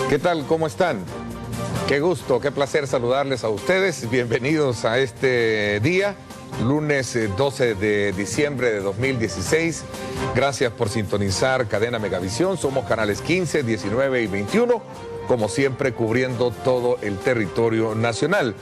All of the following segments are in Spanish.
¿Qué tal? ¿Cómo están? Qué gusto, qué placer saludarles a ustedes. Bienvenidos a este día, lunes 12 de diciembre de 2016. Gracias por sintonizar Cadena Megavisión. Somos canales 15, 19 y 21, como siempre cubriendo todo el territorio nacional.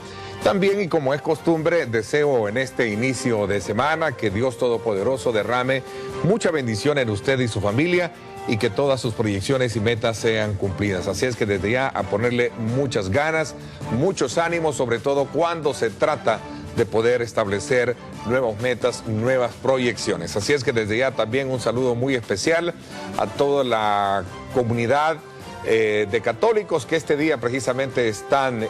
También, y como es costumbre, deseo en este inicio de semana que Dios Todopoderoso derrame mucha bendición en usted y su familia y que todas sus proyecciones y metas sean cumplidas. Así es que desde ya a ponerle muchas ganas, muchos ánimos, sobre todo cuando se trata de poder establecer nuevas metas, nuevas proyecciones. Así es que desde ya también un saludo muy especial a toda la comunidad de católicos que este día precisamente están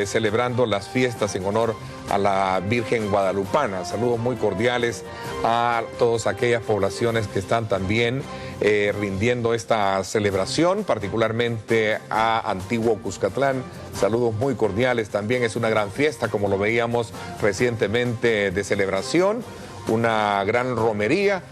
celebrando las fiestas en honor a la Virgen Guadalupana. Saludos muy cordiales a todas aquellas poblaciones que están también rindiendo esta celebración, particularmente a Antiguo Cuscatlán. Saludos muy cordiales, también es una gran fiesta, como lo veíamos recientemente, de celebración, una gran romería.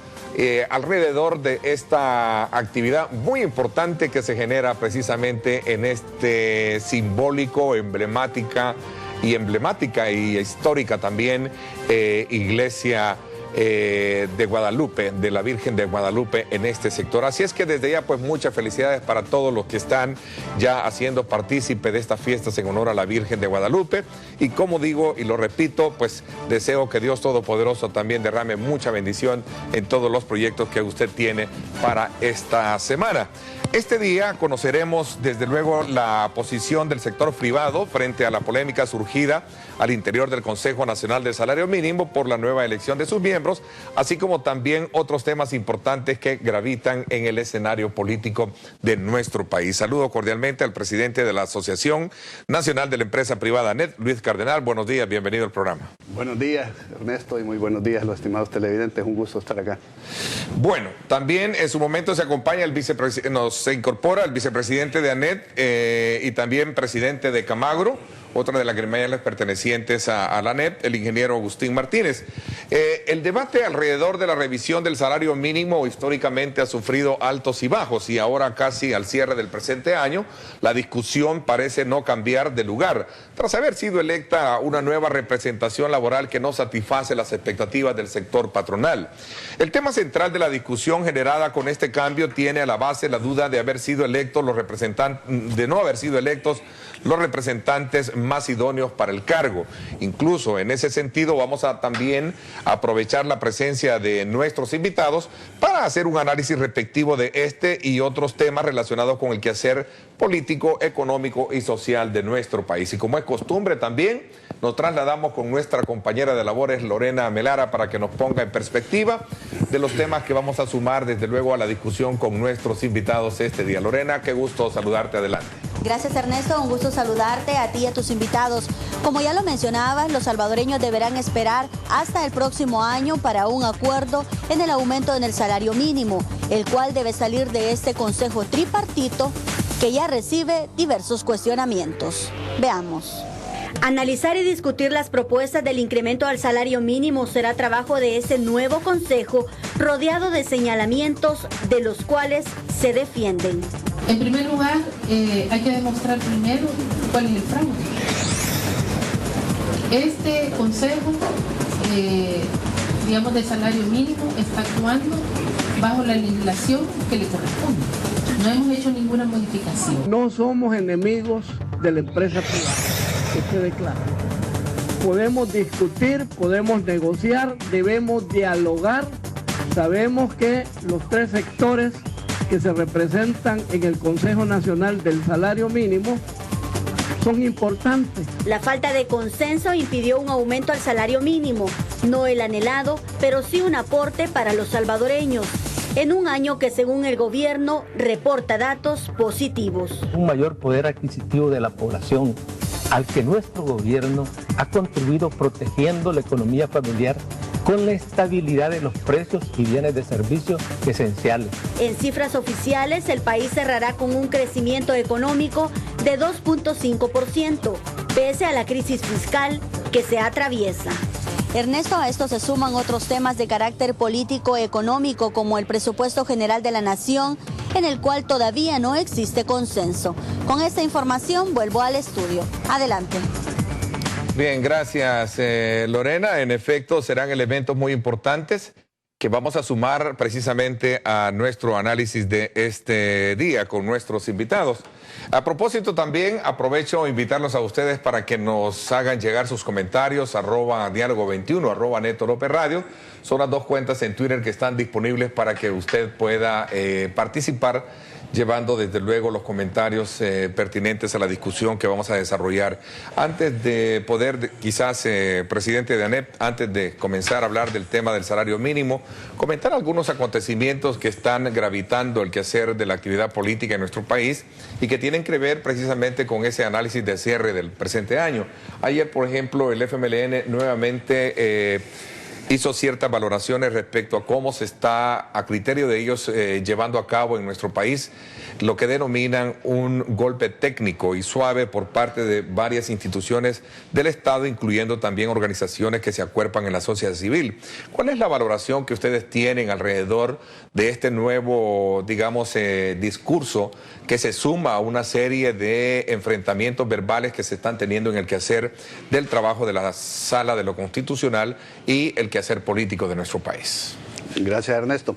Alrededor de esta actividad muy importante que se genera precisamente en este simbólico, emblemática y histórica también iglesia de Guadalupe, de la Virgen de Guadalupe en este sector. Así es que desde ya pues muchas felicidades para todos los que están ya haciendo partícipe de estas fiestas en honor a la Virgen de Guadalupe, y como digo y lo repito, pues deseo que Dios Todopoderoso también derrame mucha bendición en todos los proyectos que usted tiene para esta semana. Este día conoceremos desde luego la posición del sector privado frente a la polémica surgida al interior del Consejo Nacional del Salario Mínimo por la nueva elección de sus miembros, así como también otros temas importantes que gravitan en el escenario político de nuestro país. Saludo cordialmente al presidente de la Asociación Nacional de la Empresa Privada ANET, Luis Cardenal. Buenos días, bienvenido al programa. Buenos días, Ernesto, y muy buenos días, los estimados televidentes. Un gusto estar acá. Bueno, también en su momento se acompaña se incorpora el vicepresidente de ANET y también presidente de Camagro, otra de las gremiales pertenecientes a la ANET, el ingeniero Agustín Martínez. El debate alrededor de la revisión del salario mínimo históricamente ha sufrido altos y bajos, y ahora casi al cierre del presente año la discusión parece no cambiar de lugar, tras haber sido electa una nueva representación laboral que no satisface las expectativas del sector patronal. El tema central de la discusión generada con este cambio tiene a la base la duda de no haber sido electos los representantes más idóneos para el cargo. Incluso en ese sentido vamos a también aprovechar la presencia de nuestros invitados para hacer un análisis respectivo de este y otros temas relacionados con el quehacer político, económico y social de nuestro país. Y como es costumbre también, nos trasladamos con nuestra compañera de labores, Lorena Melara, para que nos ponga en perspectiva de los temas que vamos a sumar desde luego a la discusión con nuestros invitados este día. Lorena, qué gusto saludarte, adelante. Gracias, Ernesto, un gusto saludarte a ti y a tus invitados. Como ya lo mencionabas, los salvadoreños deberán esperar hasta el próximo año para un acuerdo en el aumento en el salario mínimo, el cual debe salir de este consejo tripartito que ya recibe diversos cuestionamientos. Veamos. Analizar y discutir las propuestas del incremento al salario mínimo será trabajo de ese nuevo consejo, rodeado de señalamientos de los cuales se defienden. En primer lugar, hay que demostrar primero cuál es el fraude. Este consejo, de salario mínimo, está actuando bajo la legislación que le corresponde. No hemos hecho ninguna modificación. No somos enemigos de la empresa privada, que quede claro. Podemos discutir, podemos negociar, debemos dialogar. Sabemos que los tres sectores que se representan en el Consejo Nacional del Salario Mínimo son importantes. La falta de consenso impidió un aumento al salario mínimo, no el anhelado, pero sí un aporte para los salvadoreños, en un año que según el gobierno reporta datos positivos. Un mayor poder adquisitivo de la población, al que nuestro gobierno ha contribuido protegiendo la economía familiar con la estabilidad de los precios y bienes de servicios esenciales. En cifras oficiales, el país cerrará con un crecimiento económico de 2.5%, pese a la crisis fiscal que se atraviesa. Ernesto, a esto se suman otros temas de carácter político-económico como el presupuesto general de la Nación, en el cual todavía no existe consenso. Con esta información vuelvo al estudio. Adelante. Bien, gracias Lorena. En efecto, serán elementos muy importantes que vamos a sumar precisamente a nuestro análisis de este día con nuestros invitados. A propósito, también aprovecho a invitarlos a ustedes para que nos hagan llegar sus comentarios, @diálogo21, @Neto López Radio. Son las dos cuentas en Twitter que están disponibles para que usted pueda participar, llevando desde luego los comentarios pertinentes a la discusión que vamos a desarrollar. Antes de poder, quizás, presidente de ANEP, antes de comenzar a hablar del tema del salario mínimo, comentar algunos acontecimientos que están gravitando el quehacer de la actividad política en nuestro país y que tienen que ver precisamente con ese análisis de cierre del presente año. Ayer, por ejemplo, el FMLN nuevamente hizo ciertas valoraciones respecto a cómo se está, a criterio de ellos, llevando a cabo en nuestro país lo que denominan un golpe técnico y suave por parte de varias instituciones del Estado, incluyendo también organizaciones que se acuerpan en la sociedad civil. ¿Cuál es la valoración que ustedes tienen alrededor de este nuevo, digamos, discurso que se suma a una serie de enfrentamientos verbales que se están teniendo en el quehacer del trabajo de la Sala de lo Constitucional y el quehacer político de nuestro país? Gracias, Ernesto.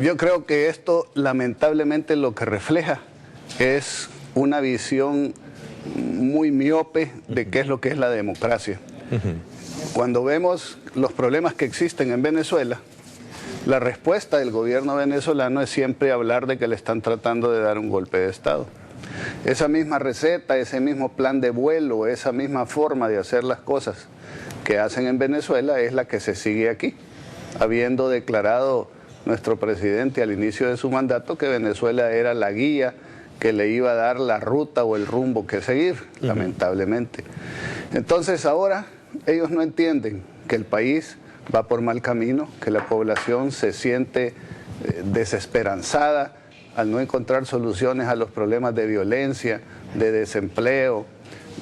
Yo creo que esto lamentablemente lo que refleja es una visión muy miope de qué es lo que es la democracia. Cuando vemos los problemas que existen en Venezuela, la respuesta del gobierno venezolano es siempre hablar de que le están tratando de dar un golpe de Estado. Esa misma receta, ese mismo plan de vuelo, esa misma forma de hacer las cosas que hacen en Venezuela es la que se sigue aquí, habiendo declarado nuestro presidente al inicio de su mandato que Venezuela era la guía que le iba a dar la ruta o el rumbo que seguir, lamentablemente. Entonces ahora ellos no entienden que el país va por mal camino, que la población se siente desesperanzada al no encontrar soluciones a los problemas de violencia, de desempleo,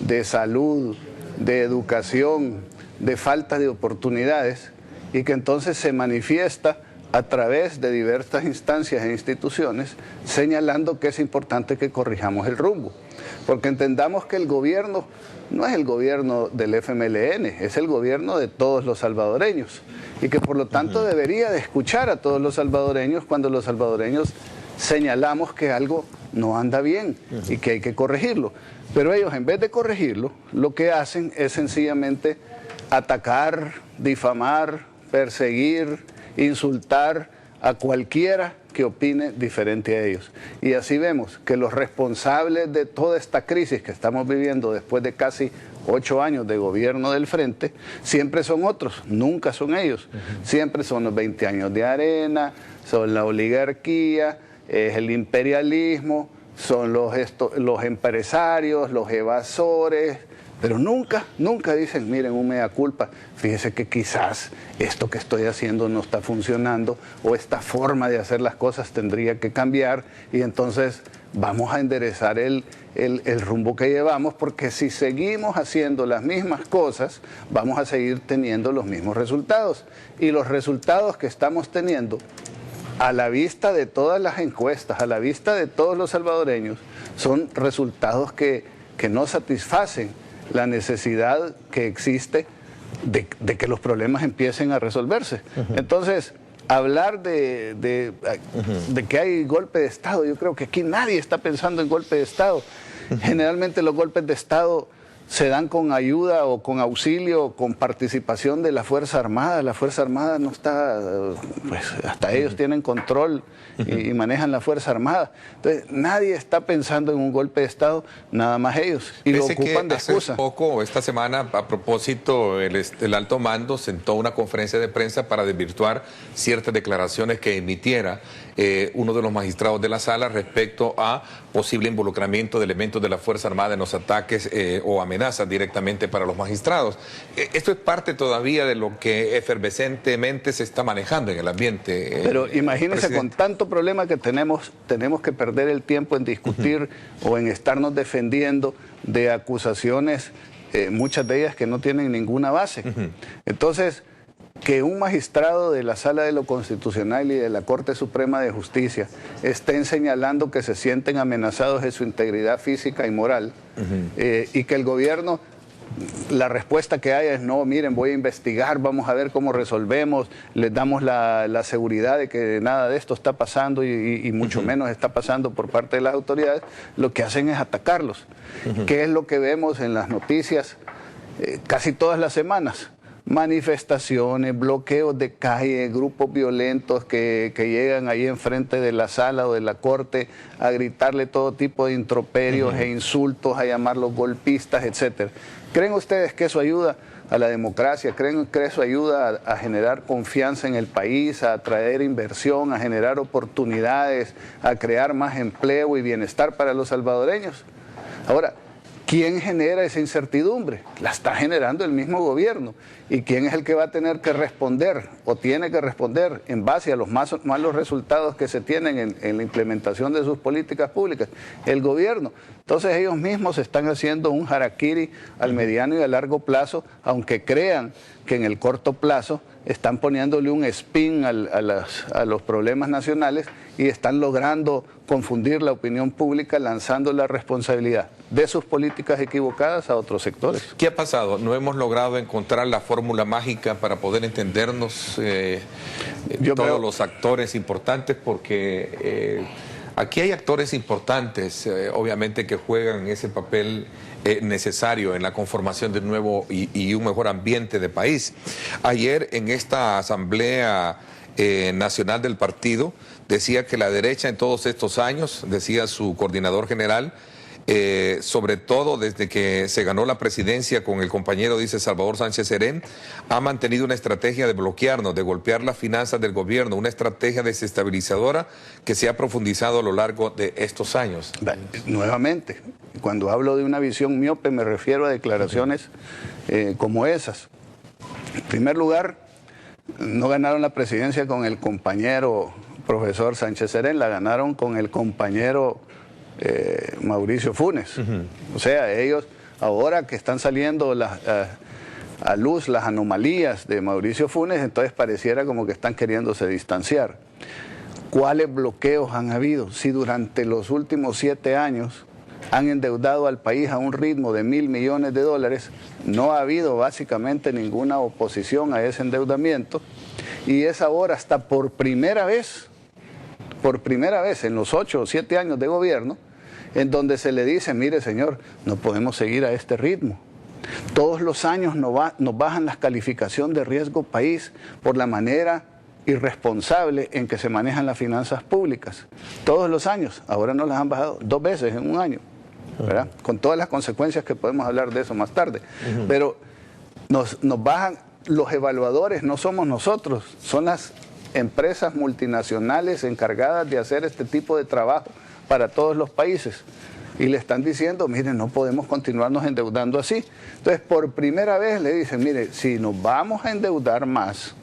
de salud, de educación, de falta de oportunidades, y que entonces se manifiesta a través de diversas instancias e instituciones señalando que es importante que corrijamos el rumbo. Porque entendamos que el gobierno no es el gobierno del FMLN, es el gobierno de todos los salvadoreños y que por lo tanto debería de escuchar a todos los salvadoreños cuando los salvadoreños señalamos que algo no anda bien y que hay que corregirlo. Pero ellos, en vez de corregirlo, lo que hacen es sencillamente atacar, difamar, perseguir, insultar a cualquiera que opine diferente a ellos. Y así vemos que los responsables de toda esta crisis que estamos viviendo después de casi 8 años de gobierno del Frente, siempre son otros, nunca son ellos. Siempre son los 20 años de arena, son la oligarquía, es el imperialismo, son los empresarios, los evasores, pero nunca dicen, miren, un mea culpa, fíjese que quizás esto que estoy haciendo no está funcionando o esta forma de hacer las cosas tendría que cambiar y entonces vamos a enderezar el rumbo que llevamos, porque si seguimos haciendo las mismas cosas vamos a seguir teniendo los mismos resultados, y los resultados que estamos teniendo a la vista de todas las encuestas, a la vista de todos los salvadoreños, son resultados que no satisfacen la necesidad que existe de que los problemas empiecen a resolverse. Entonces, hablar de que hay golpe de Estado, yo creo que aquí nadie está pensando en golpe de Estado. Generalmente los golpes de Estado se dan con ayuda o con auxilio o con participación de la Fuerza Armada. La Fuerza Armada no está, pues hasta ellos tienen control y manejan la Fuerza Armada. Entonces nadie está pensando en un golpe de Estado, nada más ellos, y lo ocupan de excusa. Hace poco, esta semana, a propósito, el alto mando sentó una conferencia de prensa para desvirtuar ciertas declaraciones que emitiera uno de los magistrados de la sala respecto a posible involucramiento de elementos de la Fuerza Armada en los ataques o amenazas directamente para los magistrados. Esto es parte todavía de lo que efervescentemente se está manejando en el ambiente. Pero imagínense, con tanto problema que tenemos que perder el tiempo en discutir o en estarnos defendiendo de acusaciones muchas de ellas que no tienen ninguna base. Entonces, que un magistrado de la Sala de lo Constitucional y de la Corte Suprema de Justicia estén señalando que se sienten amenazados en su integridad física y moral, y que el gobierno, la respuesta que haya es no, miren, voy a investigar, vamos a ver cómo resolvemos, les damos la seguridad de que nada de esto está pasando y mucho menos está pasando por parte de las autoridades, lo que hacen es atacarlos. ¿Qué es lo que vemos en las noticias casi todas las semanas? Manifestaciones, bloqueos de calle, grupos violentos que llegan ahí enfrente de la sala o de la corte a gritarle todo tipo de introperios e insultos, a llamarlos golpistas, etcétera. ¿Creen ustedes que eso ayuda a la democracia? ¿Creen que eso ayuda a generar confianza en el país, a atraer inversión, a generar oportunidades, a crear más empleo y bienestar para los salvadoreños? Ahora, ¿quién genera esa incertidumbre? La está generando el mismo gobierno. ¿Y quién es el que va a tener que responder o tiene que responder en base a los malos resultados que se tienen en la implementación de sus políticas públicas? El gobierno. Entonces ellos mismos están haciendo un harakiri al mediano y a largo plazo, aunque crean que en el corto plazo están poniéndole un spin a los problemas nacionales y están logrando confundir la opinión pública lanzando la responsabilidad de sus políticas equivocadas a otros sectores. ¿Qué ha pasado? ¿No hemos logrado encontrar la fórmula mágica para poder entendernos todos los actores importantes? Porque aquí hay actores importantes, obviamente, que juegan ese papel necesario en la conformación de un nuevo y un mejor ambiente de país. Ayer en esta asamblea nacional del partido decía que la derecha en todos estos años, decía su coordinador general, sobre todo desde que se ganó la presidencia con el compañero, dice Salvador Sánchez Serén, ha mantenido una estrategia de bloquearnos, de golpear las finanzas del gobierno, una estrategia desestabilizadora que se ha profundizado a lo largo de estos años. Nuevamente, cuando hablo de una visión miope me refiero a declaraciones como esas. En primer lugar, no ganaron la presidencia con el compañero profesor Sánchez Serén, la ganaron con el compañero Mauricio Funes. O sea, ellos ahora que están saliendo a luz las anomalías de Mauricio Funes, entonces pareciera como que están queriéndose distanciar. ¿Cuáles bloqueos han habido? Si durante los últimos 7 años han endeudado al país a un ritmo de $1.000 millones, no ha habido básicamente ninguna oposición a ese endeudamiento, y es ahora hasta por primera vez en los 8 o 7 años de gobierno, en donde se le dice, mire señor, no podemos seguir a este ritmo. Todos los años nos bajan la calificación de riesgo país por la manera irresponsable en que se manejan las finanzas públicas. Todos los años, ahora nos las han bajado 2 veces en un año, ¿verdad? Con todas las consecuencias que podemos hablar de eso más tarde. Pero nos bajan, los evaluadores no somos nosotros, son las empresas multinacionales encargadas de hacer este tipo de trabajo para todos los países, y le están diciendo, miren, no podemos continuarnos endeudando así. Entonces, por primera vez le dicen, mire, si nos vamos a endeudar más,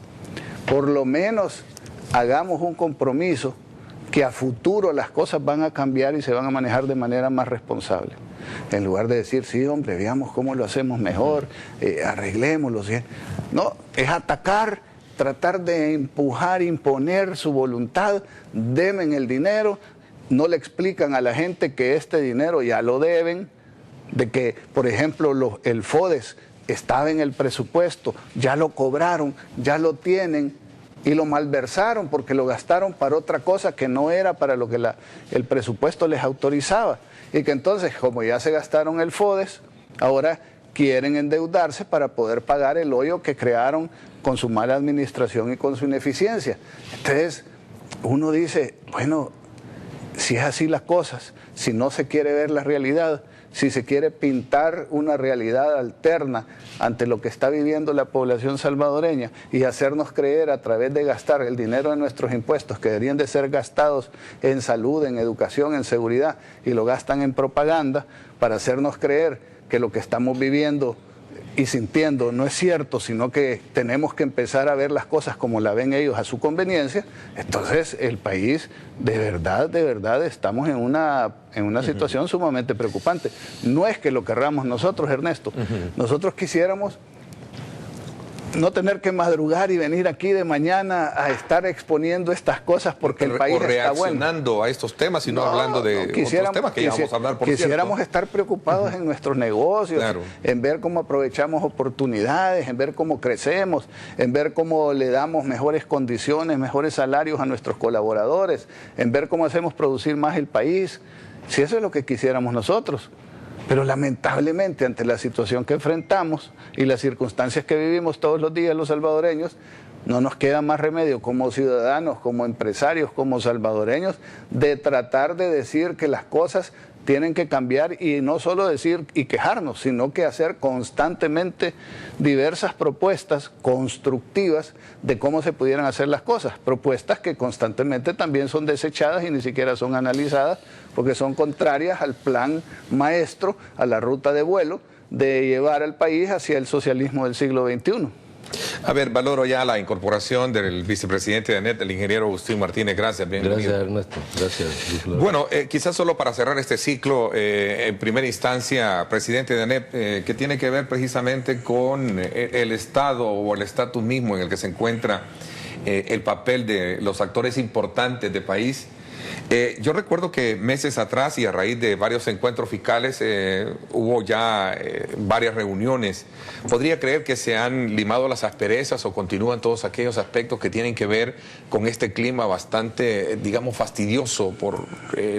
por lo menos hagamos un compromiso que a futuro las cosas van a cambiar y se van a manejar de manera más responsable. En lugar de decir, sí, hombre, veamos cómo lo hacemos mejor, arreglémoslo. ¿Sí? No, es atacar, tratar de empujar, imponer su voluntad, deben el dinero, no le explican a la gente que este dinero ya lo deben, de que, por ejemplo, el FODES estaba en el presupuesto, ya lo cobraron, ya lo tienen, y lo malversaron porque lo gastaron para otra cosa que no era para lo que el presupuesto les autorizaba. Y que entonces, como ya se gastaron el FODES, ahora quieren endeudarse para poder pagar el hoyo que crearon con su mala administración y con su ineficiencia. Entonces, uno dice, bueno, si es así las cosas, si no se quiere ver la realidad, si se quiere pintar una realidad alterna ante lo que está viviendo la población salvadoreña y hacernos creer a través de gastar el dinero de nuestros impuestos que deberían de ser gastados en salud, en educación, en seguridad, y lo gastan en propaganda para hacernos creer que lo que estamos viviendo y sintiendo, no es cierto, sino que tenemos que empezar a ver las cosas como la ven ellos a su conveniencia, entonces el país de verdad estamos en una situación sumamente preocupante. No es que lo querramos nosotros, Ernesto, nosotros quisiéramos no tener que madrugar y venir aquí de mañana a estar exponiendo estas cosas porque el país está bueno. Reaccionando a estos temas y no hablando de otros temas que ya vamos a hablar, por quisiéramos cierto. Estar preocupados en nuestros negocios, claro, en ver cómo aprovechamos oportunidades, en ver cómo crecemos, en ver cómo le damos mejores condiciones, mejores salarios a nuestros colaboradores, en ver cómo hacemos producir más el país, si eso es lo que quisiéramos nosotros. Pero lamentablemente ante la situación que enfrentamos y las circunstancias que vivimos todos los días los salvadoreños, no nos queda más remedio como ciudadanos, como empresarios, como salvadoreños, de tratar de decir que las cosas tienen que cambiar y no solo decir y quejarnos, sino que hacer constantemente diversas propuestas constructivas de cómo se pudieran hacer las cosas. Propuestas que constantemente también son desechadas y ni siquiera son analizadas porque son contrarias al plan maestro, a la ruta de vuelo de llevar al país hacia el socialismo del siglo XXI. A ver, valoro ya la incorporación del vicepresidente de ANEP, el ingeniero Agustín Martínez. Gracias, bienvenido. Gracias, Ernesto. Gracias. Bueno, quizás solo para cerrar este ciclo, en primera instancia, presidente de ANEP, que tiene que ver precisamente con el Estado o el estatus mismo en el que se encuentra el papel de los actores importantes del país. Yo recuerdo que meses atrás y a raíz de varios encuentros fiscales hubo ya varias reuniones. ¿Podría creer que se han limado las asperezas o continúan todos aquellos aspectos que tienen que ver con este clima bastante, digamos, fastidioso por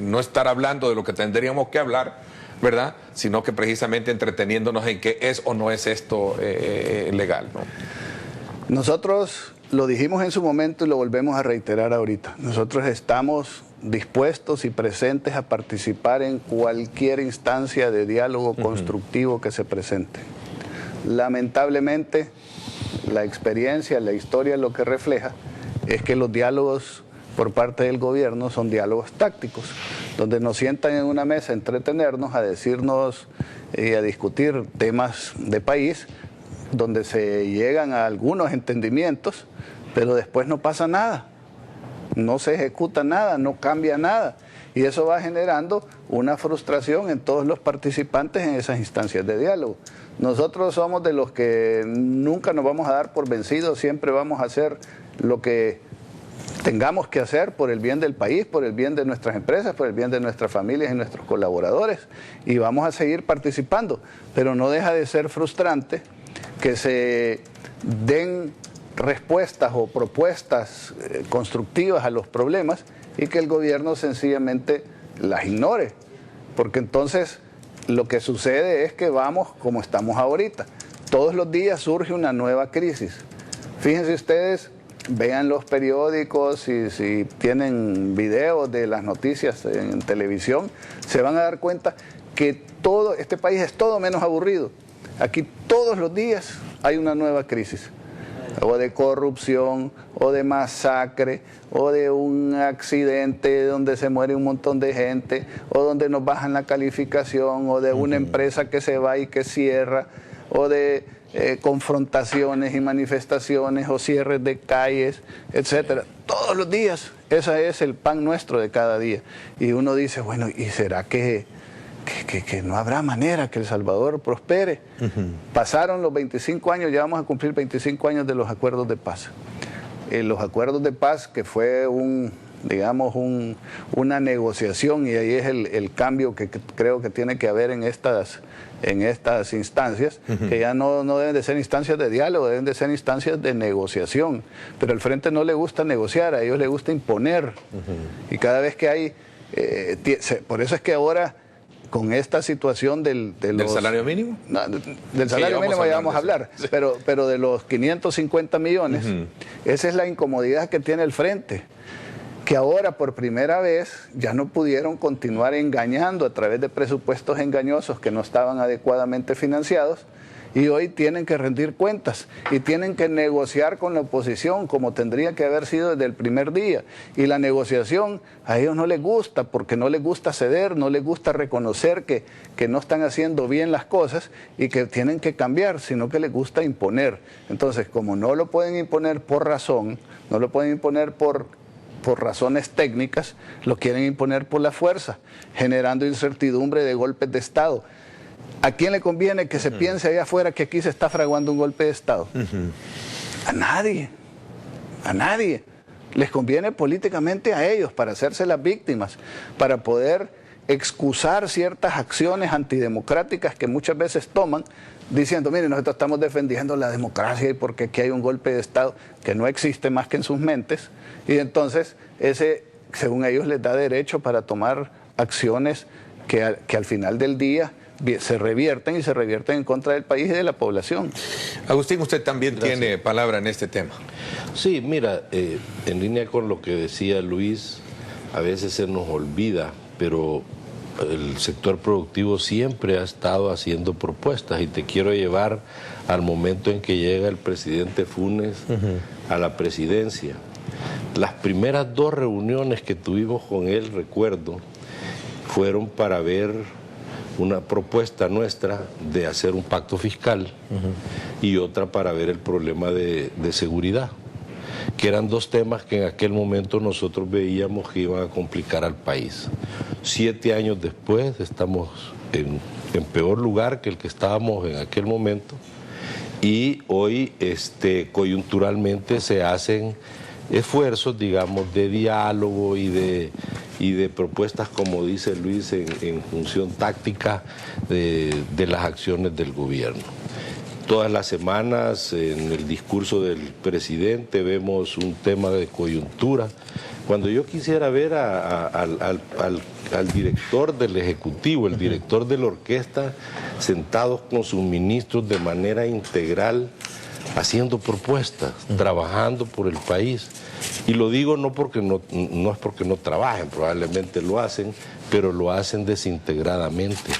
no estar hablando de lo que tendríamos que hablar, ¿verdad? Sino que precisamente entreteniéndonos en qué es o no es esto legal, ¿no? Nosotros lo dijimos en su momento y lo volvemos a reiterar ahorita. Nosotros estamos dispuestos y presentes a participar en cualquier instancia de diálogo constructivo que se presente. Lamentablemente, la experiencia, la historia lo que refleja es que los diálogos por parte del gobierno son diálogos tácticos, donde nos sientan en una mesa a entretenernos, a decirnos y a discutir temas de país, donde se llegan a algunos entendimientos, pero después no pasa nada. No se ejecuta nada, no cambia nada. Y eso va generando una frustración en todos los participantes en esas instancias de diálogo. Nosotros somos de los que nunca nos vamos a dar por vencidos, siempre vamos a hacer lo que tengamos que hacer por el bien del país, por el bien de nuestras empresas, por el bien de nuestras familias y nuestros colaboradores. Y vamos a seguir participando, pero no deja de ser frustrante que se den respuestas o propuestas constructivas a los problemas y que el gobierno sencillamente las ignore, porque entonces lo que sucede es que vamos como estamos ahorita. Todos los días surge una nueva crisis. Fíjense ustedes, vean los periódicos y si tienen videos de las noticias en televisión, se van a dar cuenta que este país es todo menos aburrido. Aquí todos los días hay una nueva crisis, o de corrupción, o de masacre, o de un accidente donde se muere un montón de gente, o donde nos bajan la calificación, o de una empresa que se va y que cierra, o de confrontaciones y manifestaciones, o cierres de calles, etcétera. Todos los días, ese es el pan nuestro de cada día. Y uno dice, bueno, ¿y será que no habrá manera que El Salvador prospere? Pasaron los 25 años, ya vamos a cumplir 25 años de los acuerdos de paz. Los acuerdos de paz, que fue una negociación, y ahí es el cambio que creo que tiene que haber en estas instancias, que ya no deben de ser instancias de diálogo, deben de ser instancias de negociación. Pero al frente no le gusta negociar, a ellos les gusta imponer. Y cada vez que hay... por eso es que ahora, con esta situación ¿Del salario mínimo? No, del salario mínimo ya vamos a hablar, sí. pero de los 550 millones, esa es la incomodidad que tiene el frente, que ahora por primera vez ya no pudieron continuar engañando a través de presupuestos engañosos que no estaban adecuadamente financiados, y hoy tienen que rendir cuentas y tienen que negociar con la oposición como tendría que haber sido desde el primer día. Y la negociación a ellos no les gusta, porque no les gusta ceder, no les gusta reconocer que no están haciendo bien las cosas y que tienen que cambiar, sino que les gusta imponer. Entonces, como no lo pueden imponer por razón, no lo pueden imponer por razones técnicas, lo quieren imponer por la fuerza, generando incertidumbre de golpes de Estado. ¿A quién le conviene que se piense allá afuera que aquí se está fraguando un golpe de Estado? A nadie, a nadie. Les conviene políticamente a ellos para hacerse las víctimas, para poder excusar ciertas acciones antidemocráticas que muchas veces toman, diciendo, mire, nosotros estamos defendiendo la democracia y porque aquí hay un golpe de Estado que no existe más que en sus mentes, y entonces ese, según ellos, les da derecho para tomar acciones que al final del día se revierten y se revierten en contra del país y de la población. Agustín, usted también tiene palabra en este tema. Sí, mira, en línea con lo que decía Luis, a veces se nos olvida, pero el sector productivo siempre ha estado haciendo propuestas, y te quiero llevar al momento en que llega el presidente Funes a la presidencia. Las primeras 2 reuniones que tuvimos con él, recuerdo, fueron para ver una propuesta nuestra de hacer un pacto fiscal y otra para ver el problema de seguridad, que eran 2 temas que en aquel momento nosotros veíamos que iban a complicar al país. 7 años después estamos en peor lugar que el que estábamos en aquel momento, y hoy coyunturalmente se hacen esfuerzos, digamos, de diálogo y de propuestas, como dice Luis, en función táctica de las acciones del gobierno. Todas las semanas en el discurso del presidente vemos un tema de coyuntura. Cuando yo quisiera ver al director del Ejecutivo, el director de la orquesta, sentados con sus ministros de manera integral, haciendo propuestas, trabajando por el país. Y lo digo no es porque no trabajen, probablemente lo hacen, pero lo hacen desintegradamente.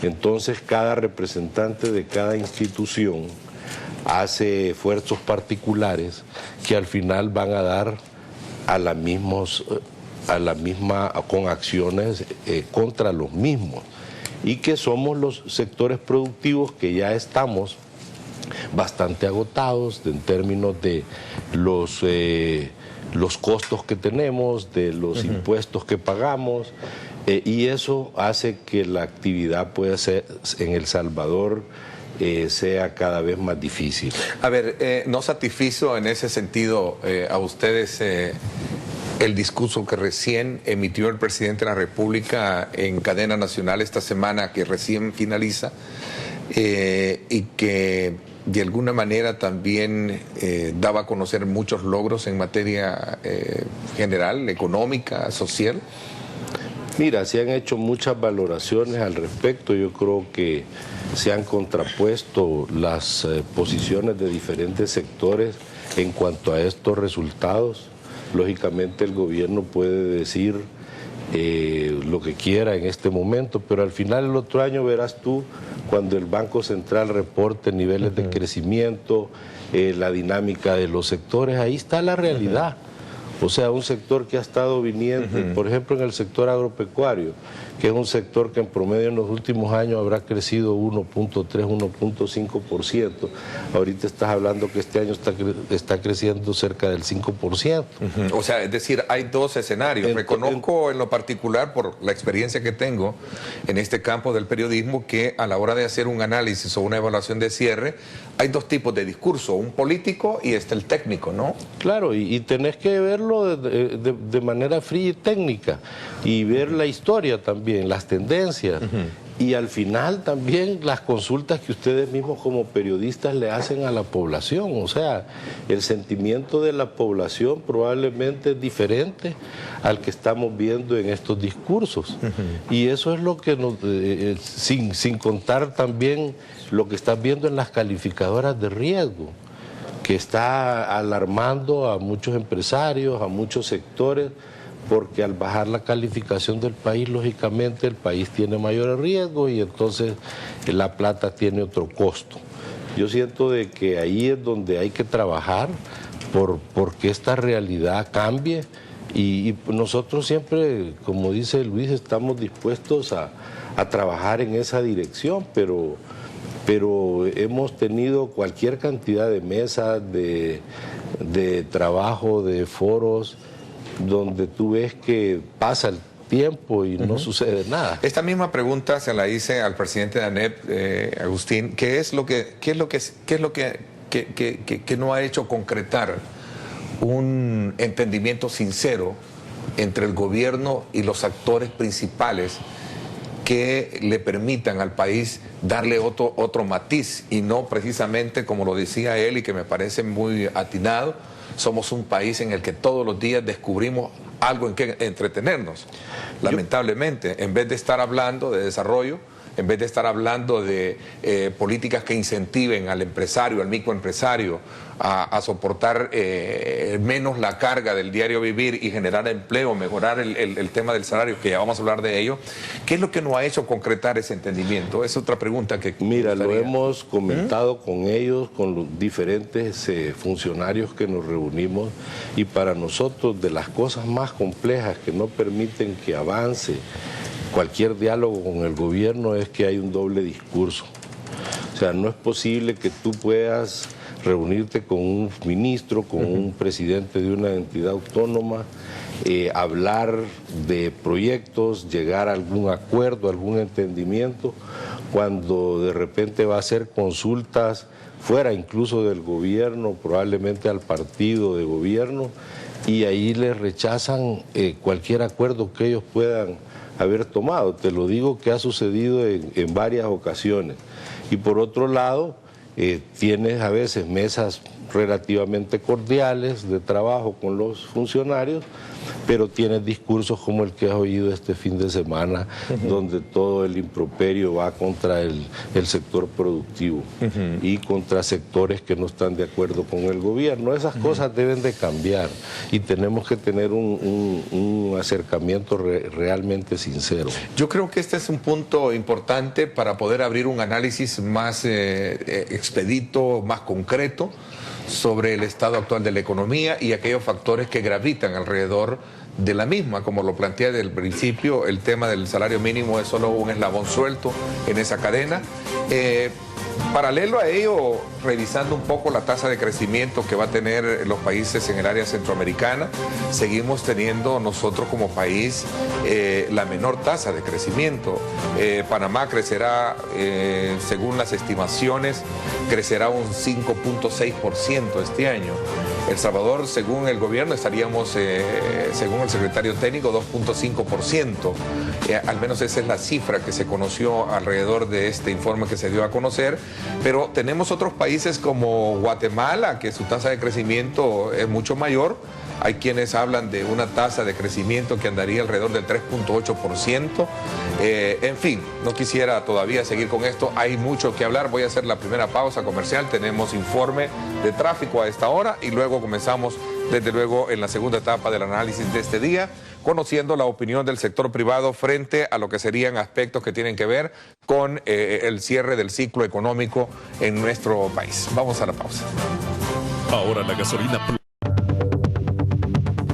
Entonces cada representante de cada institución hace esfuerzos particulares que al final van a dar con acciones contra los mismos, y que somos los sectores productivos que ya estamos bastante agotados en términos de los costos que tenemos, de los impuestos que pagamos, y eso hace que la actividad pueda ser en El Salvador sea cada vez más difícil. A ver, ¿no satisfizo en ese sentido a ustedes el discurso que recién emitió el presidente de la República en cadena nacional esta semana, que recién finaliza, y que de alguna manera también daba a conocer muchos logros en materia general, económica, social? Mira, se han hecho muchas valoraciones al respecto. Yo creo que se han contrapuesto las posiciones de diferentes sectores en cuanto a estos resultados. Lógicamente el gobierno puede decir lo que quiera en este momento, pero al final el otro año verás tú, cuando el Banco Central reporte niveles de crecimiento, la dinámica de los sectores, ahí está la realidad. O sea, un sector que ha estado viniendo, por ejemplo, en el sector agropecuario, que es un sector que en promedio en los últimos años habrá crecido 1.3, 1.5%. Ahorita estás hablando que este año está creciendo cerca del 5%. O sea, es decir, hay 2 escenarios. Reconozco en lo particular, por la experiencia que tengo en este campo del periodismo, que a la hora de hacer un análisis o una evaluación de cierre, hay 2 tipos de discurso, un político y el técnico, ¿no? Claro, y tenés que verlo de manera fría y técnica, y ver la historia también, las tendencias, y al final también las consultas que ustedes mismos como periodistas le hacen a la población. O sea, el sentimiento de la población probablemente es diferente al que estamos viendo en estos discursos, y eso es lo que nos, sin contar también lo que están viendo en las calificadoras de riesgo, que está alarmando a muchos empresarios, a muchos sectores, porque al bajar la calificación del país, lógicamente el país tiene mayores riesgos y entonces la plata tiene otro costo. Yo siento de que ahí es donde hay que trabajar porque esta realidad cambie y nosotros siempre, como dice Luis, estamos dispuestos a trabajar en esa dirección, pero hemos tenido cualquier cantidad de mesas, de trabajo, de foros, donde tú ves que pasa el tiempo y no sucede nada. Esta misma pregunta se la hice al presidente de ANEP, Agustín. ¿Qué es lo que no ha hecho concretar un entendimiento sincero entre el gobierno y los actores principales que le permitan al país darle otro matiz y no precisamente como lo decía él y que me parece muy atinado? Somos un país en el que todos los días descubrimos algo en que entretenernos. Lamentablemente, en vez de estar hablando de desarrollo, en vez de estar hablando de políticas que incentiven al empresario, al microempresario, a soportar menos la carga del diario vivir y generar empleo, mejorar el tema del salario, que ya vamos a hablar de ello, ¿qué es lo que no ha hecho concretar ese entendimiento? Es otra pregunta que... Mira, lo hemos comentado con ellos, con los diferentes funcionarios que nos reunimos, y para nosotros de las cosas más complejas que no permiten que avance cualquier diálogo con el gobierno es que hay un doble discurso. O sea, no es posible que tú puedas reunirte con un ministro, con un presidente de una entidad autónoma, hablar de proyectos, llegar a algún acuerdo, algún entendimiento, cuando de repente va a hacer consultas fuera incluso del gobierno, probablemente al partido de gobierno, y ahí les rechazan cualquier acuerdo que ellos puedan haber tomado. Te lo digo que ha sucedido en varias ocasiones. Y por otro lado, tienes a veces mesas relativamente cordiales de trabajo con los funcionarios, pero tienes discursos como el que has oído este fin de semana, donde todo el improperio va contra el sector productivo y contra sectores que no están de acuerdo con el gobierno. Esas cosas deben de cambiar y tenemos que tener un acercamiento realmente sincero. Yo creo que este es un punto importante para poder abrir un análisis más expedito, más concreto, sobre el estado actual de la economía y aquellos factores que gravitan alrededor de la misma. Como lo planteé desde el principio, el tema del salario mínimo es solo un eslabón suelto en esa cadena. Paralelo a ello, revisando un poco la tasa de crecimiento que va a tener los países en el área centroamericana, seguimos teniendo nosotros como país la menor tasa de crecimiento. Panamá crecerá, según las estimaciones, crecerá un 5.6% este año. El Salvador, según el gobierno, estaríamos, según el secretario técnico, 2.5%. Al menos esa es la cifra que se conoció alrededor de este informe que se dio a conocer. Pero tenemos otros países como Guatemala, que su tasa de crecimiento es mucho mayor. Hay quienes hablan de una tasa de crecimiento que andaría alrededor del 3.8%. En fin, no quisiera todavía seguir con esto. Hay mucho que hablar. Voy a hacer la primera pausa comercial. Tenemos informe de tráfico a esta hora y luego comenzamos, desde luego, en la segunda etapa del análisis de este día, conociendo la opinión del sector privado frente a lo que serían aspectos que tienen que ver con el cierre del ciclo económico en nuestro país. Vamos a la pausa. Ahora la gasolina...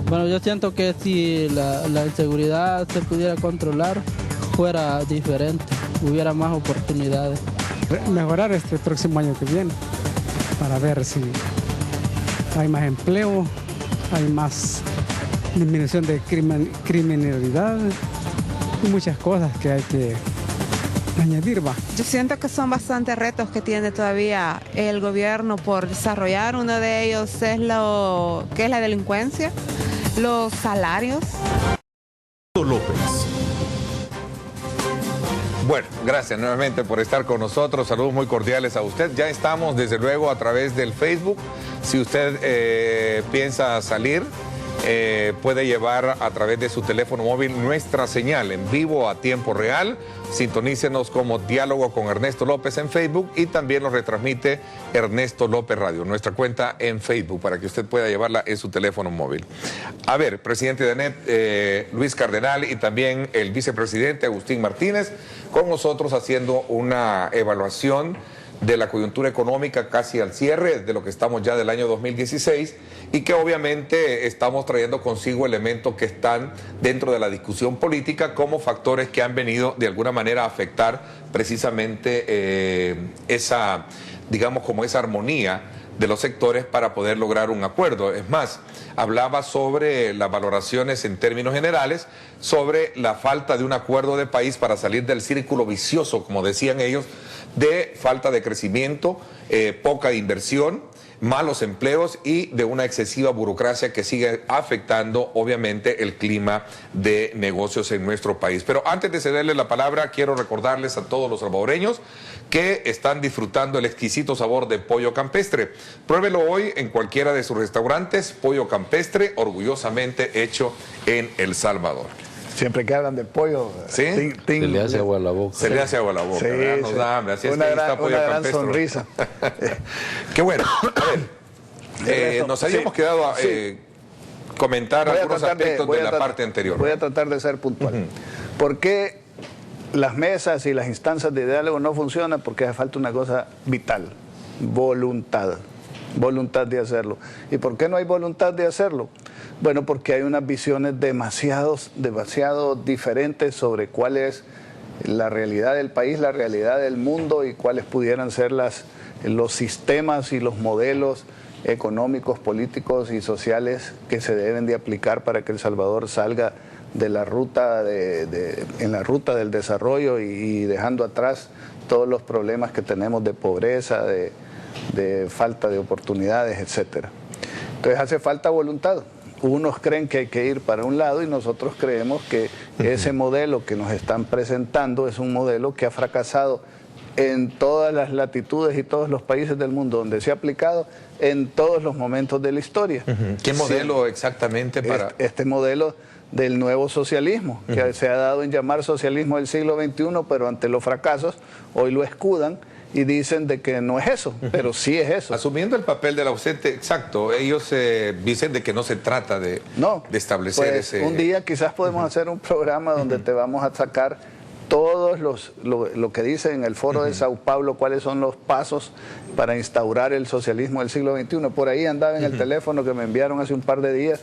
Bueno, yo siento que si la inseguridad se pudiera controlar, fuera diferente, hubiera más oportunidades. Mejorar este próximo año que viene, para ver si hay más empleo, hay más disminución de criminalidad y muchas cosas que hay que añadir. Yo siento que son bastantes retos que tiene todavía el gobierno por desarrollar. Uno de ellos es lo que es la delincuencia, los salarios. López. Bueno, gracias nuevamente por estar con nosotros. Saludos muy cordiales a usted. Ya estamos, desde luego, a través del Facebook. Si usted piensa salir, puede llevar a través de su teléfono móvil nuestra señal en vivo a tiempo real. Sintonícenos como Diálogo con Ernesto López en Facebook y también nos retransmite Ernesto López Radio, nuestra cuenta en Facebook, para que usted pueda llevarla en su teléfono móvil. A ver, presidente de ANEP, Luis Cardenal, y también el vicepresidente Agustín Martínez, con nosotros haciendo una evaluación de la coyuntura económica casi al cierre de lo que estamos ya del año 2016 y que obviamente estamos trayendo consigo elementos que están dentro de la discusión política como factores que han venido de alguna manera a afectar precisamente esa, digamos, como esa armonía de los sectores para poder lograr un acuerdo. Es más, hablaba sobre las valoraciones en términos generales, sobre la falta de un acuerdo de país para salir del círculo vicioso, como decían ellos, de falta de crecimiento, poca inversión, malos empleos y de una excesiva burocracia que sigue afectando obviamente el clima de negocios en nuestro país. Pero antes de cederle la palabra, quiero recordarles a todos los salvadoreños que están disfrutando el exquisito sabor de pollo campestre. Pruébelo hoy en cualquiera de sus restaurantes. Pollo campestre, orgullosamente hecho en El Salvador. Siempre que hablan de pollo, ¿sí? Se le hace agua a la boca. Se le hace agua a la boca, sí, nos da hambre. Así una es que gran, está pollo una gran campestre. Sonrisa. Qué bueno. A ver, nos habíamos quedado a comentar algunos aspectos de la parte anterior. Voy a tratar de ser puntual. ¿Por qué las mesas y las instancias de diálogo no funcionan? Porque hace falta una cosa vital: voluntad. Voluntad de hacerlo. ¿Y por qué no hay voluntad de hacerlo? Bueno, porque hay unas visiones demasiado diferentes sobre cuál es la realidad del país, la realidad del mundo y cuáles pudieran ser los sistemas y los modelos económicos, políticos y sociales que se deben de aplicar para que El Salvador salga de la ruta en la ruta del desarrollo y dejando atrás todos los problemas que tenemos de pobreza, de falta de oportunidades, etcétera. Entonces hace falta voluntad. Unos creen que hay que ir para un lado y nosotros creemos que ese modelo que nos están presentando es un modelo que ha fracasado en todas las latitudes y todos los países del mundo donde se ha aplicado en todos los momentos de la historia. ¿Qué modelo exactamente para...? Este modelo del nuevo socialismo, que se ha dado en llamar socialismo del siglo XXI, pero ante los fracasos hoy lo escudan y dicen de que no es eso, pero sí es eso. Asumiendo el papel del ausente, exacto, ellos dicen de que no se trata de establecer pues, ese... Un día quizás podemos hacer un programa donde te vamos a sacar todos lo que dice en el foro de Sao Paulo, cuáles son los pasos para instaurar el socialismo del siglo XXI. Por ahí andaba en el teléfono que me enviaron hace un par de días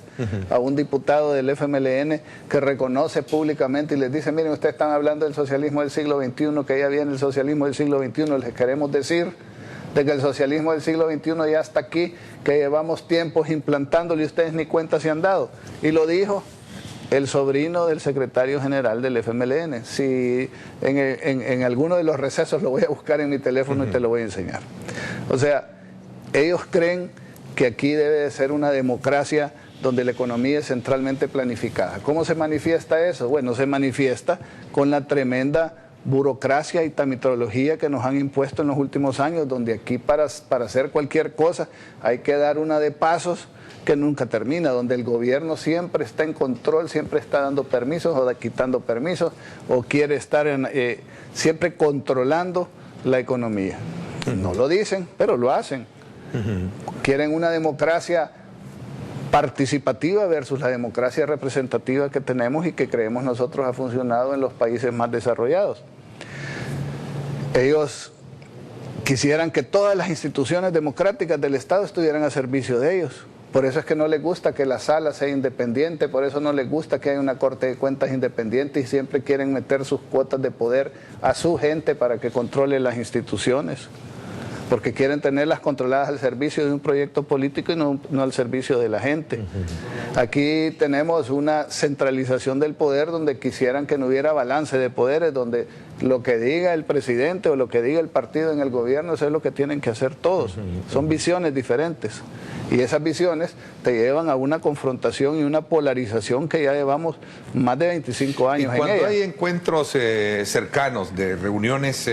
a un diputado del FMLN que reconoce públicamente y les dice: miren, ustedes están hablando del socialismo del siglo XXI, que ya viene el socialismo del siglo XXI, les queremos decir de que el socialismo del siglo XXI ya está aquí, que llevamos tiempos implantándolo y ustedes ni cuenta se han dado. Y lo dijo el sobrino del secretario general del FMLN. Si en alguno de los recesos lo voy a buscar en mi teléfono y te lo voy a enseñar. O sea, ellos creen que aquí debe de ser una democracia donde la economía es centralmente planificada. ¿Cómo se manifiesta eso? Bueno, se manifiesta con la tremenda burocracia y tramitología que nos han impuesto en los últimos años, donde aquí para hacer cualquier cosa hay que dar una de pasos que nunca termina, donde el gobierno siempre está en control, siempre está dando permisos o quitando permisos, o quiere estar siempre controlando la economía. No lo dicen, pero lo hacen. Quieren una democracia participativa versus la democracia representativa que tenemos y que creemos nosotros ha funcionado en los países más desarrollados. Ellos quisieran que todas las instituciones democráticas del Estado estuvieran a servicio de ellos. Por eso es que no les gusta que la sala sea independiente, por eso no les gusta que haya una Corte de Cuentas independiente y siempre quieren meter sus cuotas de poder a su gente para que controle las instituciones, porque quieren tenerlas controladas al servicio de un proyecto político y no al servicio de la gente. Aquí tenemos una centralización del poder donde quisieran que no hubiera balance de poderes, donde lo que diga el presidente o lo que diga el partido en el gobierno, eso es lo que tienen que hacer todos. Son visiones diferentes. Y esas visiones te llevan a una confrontación y una polarización que ya llevamos más de 25 años en ella. Cuando hay encuentros cercanos de reuniones,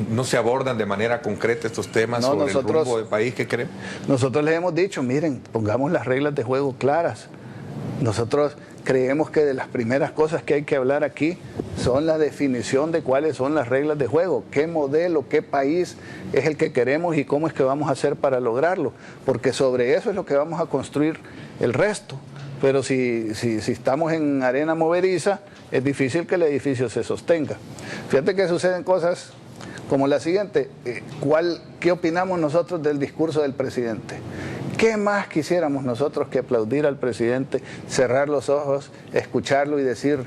¿no se abordan de manera concreta estos temas sobre el rumbo del país que queremos? Nosotros les hemos dicho, miren, pongamos las reglas de juego claras. Nosotros creemos que de las primeras cosas que hay que hablar aquí son la definición de cuáles son las reglas de juego, qué modelo, qué país es el que queremos y cómo es que vamos a hacer para lograrlo, porque sobre eso es lo que vamos a construir el resto. Pero si estamos en arena movediza, es difícil que el edificio se sostenga. Fíjate que suceden cosas como la siguiente: ¿qué opinamos nosotros del discurso del presidente? ¿Qué más quisiéramos nosotros que aplaudir al presidente, cerrar los ojos, escucharlo y decir,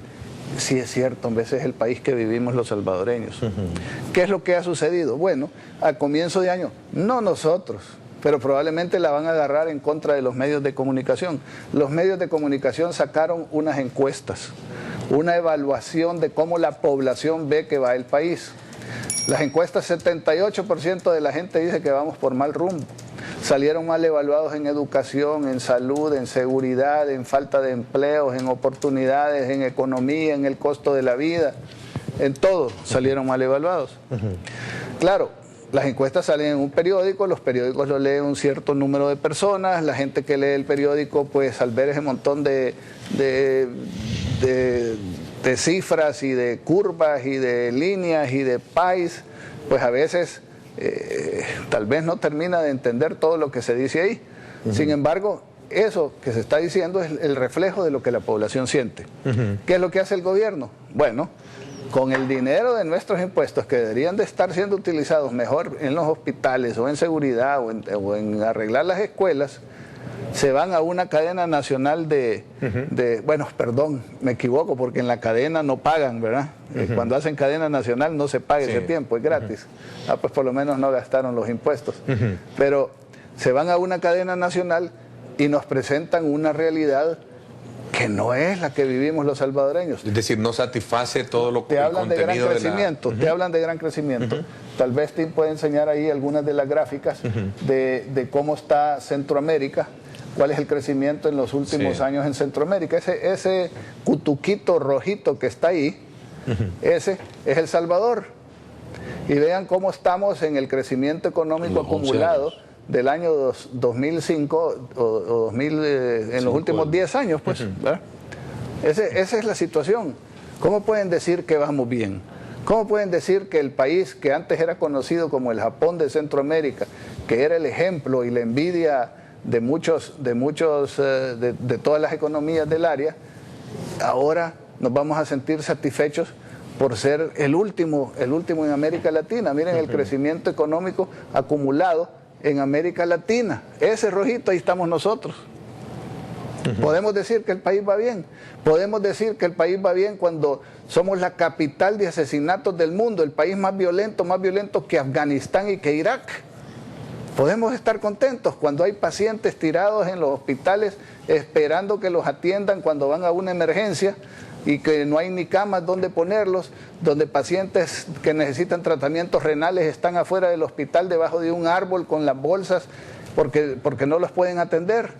sí es cierto, a veces es el país que vivimos los salvadoreños? ¿Qué es lo que ha sucedido? Bueno, a comienzo de año, no nosotros, pero probablemente la van a agarrar en contra de los medios de comunicación. Los medios de comunicación sacaron unas encuestas, una evaluación de cómo la población ve que va el país. Las encuestas, 78% de la gente dice que vamos por mal rumbo. Salieron mal evaluados en educación, en salud, en seguridad, en falta de empleos, en oportunidades, en economía, en el costo de la vida. En todo salieron mal evaluados. Claro, las encuestas salen en un periódico, los periódicos lo leen un cierto número de personas, la gente que lee el periódico, pues al ver ese montón de cifras y de curvas y de líneas y de país, pues a veces tal vez no termina de entender todo lo que se dice ahí. Sin embargo, eso que se está diciendo es el reflejo de lo que la población siente. ¿Qué es lo que hace el gobierno? Bueno, con el dinero de nuestros impuestos, que deberían de estar siendo utilizados mejor en los hospitales o en seguridad o en arreglar las escuelas, se van a una cadena nacional bueno, perdón, me equivoco, porque en la cadena no pagan, ¿verdad? Cuando hacen cadena nacional no se paga ese tiempo, es gratis. Pues por lo menos no gastaron los impuestos. Pero se van a una cadena nacional y nos presentan una realidad que no es la que vivimos los salvadoreños. Es decir, no satisface todo lo que te hablan de gran crecimiento, te hablan de gran crecimiento. Tal vez Tim puede enseñar ahí algunas de las gráficas de cómo está Centroamérica, cuál es el crecimiento en los últimos años en Centroamérica. Ese cutuquito rojito que está ahí, ese es El Salvador. Y vean cómo estamos en el crecimiento económico acumulado del año 2005 o 2000, en los últimos 10 años, pues. Esa es la situación. ¿Cómo pueden decir que vamos bien? ¿Cómo pueden decir que el país que antes era conocido como el Japón de Centroamérica, que era el ejemplo y la envidia de todas las economías del área, ahora nos vamos a sentir satisfechos por ser el último en América Latina? Miren el crecimiento económico acumulado en América Latina. Ese rojito, ahí estamos nosotros. Podemos decir que el país va bien. Podemos decir que el país va bien cuando somos la capital de asesinatos del mundo, el país más violento que Afganistán y que Irak. Podemos estar contentos cuando hay pacientes tirados en los hospitales esperando que los atiendan cuando van a una emergencia y que no hay ni camas donde ponerlos, donde pacientes que necesitan tratamientos renales están afuera del hospital debajo de un árbol con las bolsas porque no los pueden atender.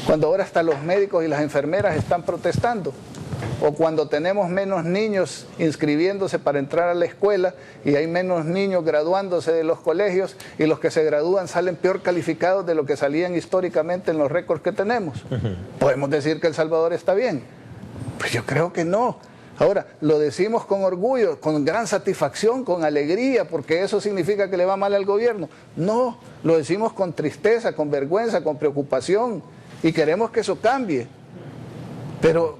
Cuando ahora hasta los médicos y las enfermeras están protestando. O cuando tenemos menos niños inscribiéndose para entrar a la escuela y hay menos niños graduándose de los colegios y los que se gradúan salen peor calificados de lo que salían históricamente en los récords que tenemos. ¿Podemos decir que El Salvador está bien? Pues yo creo que no. Ahora, lo decimos con orgullo, con gran satisfacción, con alegría, porque eso significa que le va mal al gobierno. No, lo decimos con tristeza, con vergüenza, con preocupación, y queremos que eso cambie. Pero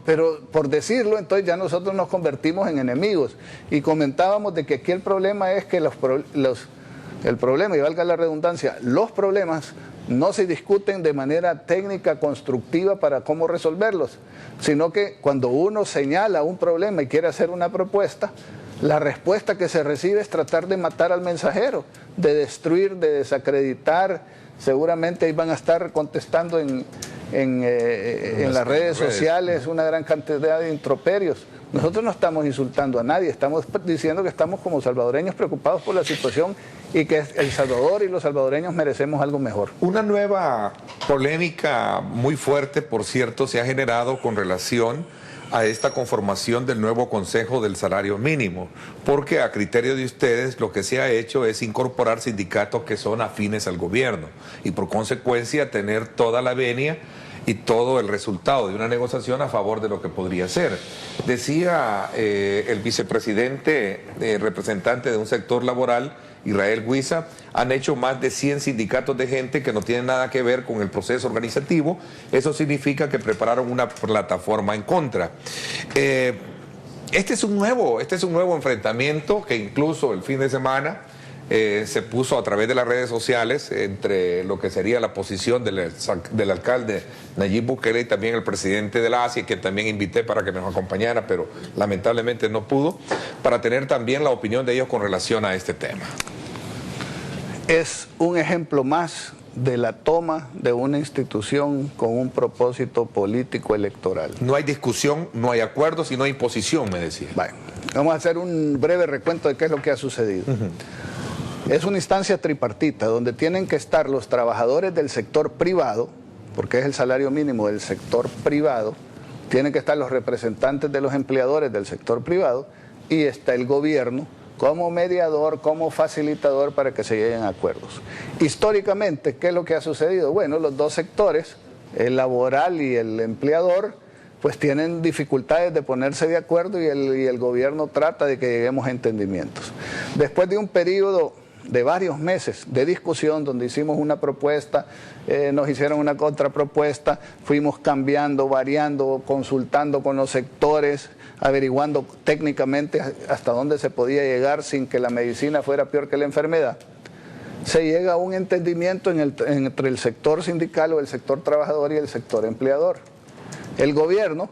por decirlo, entonces ya nosotros nos convertimos en enemigos. Y comentábamos de que aquí el problema es que el problema, y valga la redundancia, los problemas no se discuten de manera técnica, constructiva para cómo resolverlos, sino que cuando uno señala un problema y quiere hacer una propuesta, la respuesta que se recibe es tratar de matar al mensajero, de destruir, de desacreditar. Seguramente ahí van a estar contestando en las redes sociales una gran cantidad de introperios. Nosotros no estamos insultando a nadie, estamos diciendo que estamos como salvadoreños preocupados por la situación y que El Salvador y los salvadoreños merecemos algo mejor. Una nueva polémica muy fuerte, por cierto, se ha generado con relación a esta conformación del nuevo Consejo del Salario Mínimo, porque a criterio de ustedes lo que se ha hecho es incorporar sindicatos que son afines al gobierno y por consecuencia tener toda la venia y todo el resultado de una negociación a favor de lo que podría ser. Decía el vicepresidente, representante de un sector laboral, Israel Huiza, han hecho más de 100 sindicatos de gente que no tienen nada que ver con el proceso organizativo. Eso significa que prepararon una plataforma en contra. Este es un nuevo enfrentamiento que incluso el fin de semana se puso a través de las redes sociales entre lo que sería la posición del alcalde Nayib Bukele y también el presidente de la ASI, que también invité para que nos acompañara, pero lamentablemente no pudo, para tener también la opinión de ellos con relación a este tema. Es un ejemplo más de la toma de una institución con un propósito político electoral. No hay discusión, no hay acuerdos y no hay imposición, me decía. Bueno, vamos a hacer un breve recuento de qué es lo que ha sucedido. Es una instancia tripartita donde tienen que estar los trabajadores del sector privado, porque es el salario mínimo del sector privado, tienen que estar los representantes de los empleadores del sector privado y está el gobierno como mediador, como facilitador para que se lleguen a acuerdos. Históricamente, ¿qué es lo que ha sucedido? Bueno, los dos sectores, el laboral y el empleador, pues tienen dificultades de ponerse de acuerdo y el gobierno trata de que lleguemos a entendimientos. Después de un periodo de varios meses de discusión donde hicimos una propuesta, nos hicieron una contrapropuesta, fuimos cambiando, variando, consultando con los sectores, averiguando técnicamente hasta dónde se podía llegar sin que la medicina fuera peor que la enfermedad. Se llega a un entendimiento entre el sector sindical o el sector trabajador y el sector empleador. El gobierno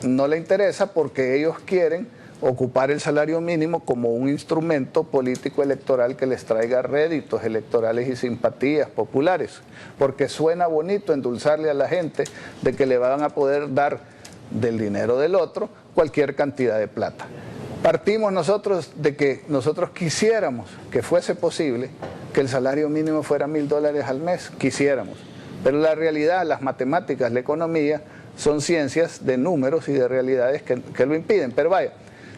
no le interesa porque ellos quieren ocupar el salario mínimo como un instrumento político electoral que les traiga réditos electorales y simpatías populares, porque suena bonito endulzarle a la gente de que le van a poder dar del dinero del otro cualquier cantidad de plata. Partimos nosotros de que nosotros quisiéramos que fuese posible que el salario mínimo fuera $1000 al mes, quisiéramos, pero la realidad, las matemáticas, la economía son ciencias de números y de realidades que lo impiden, pero vaya,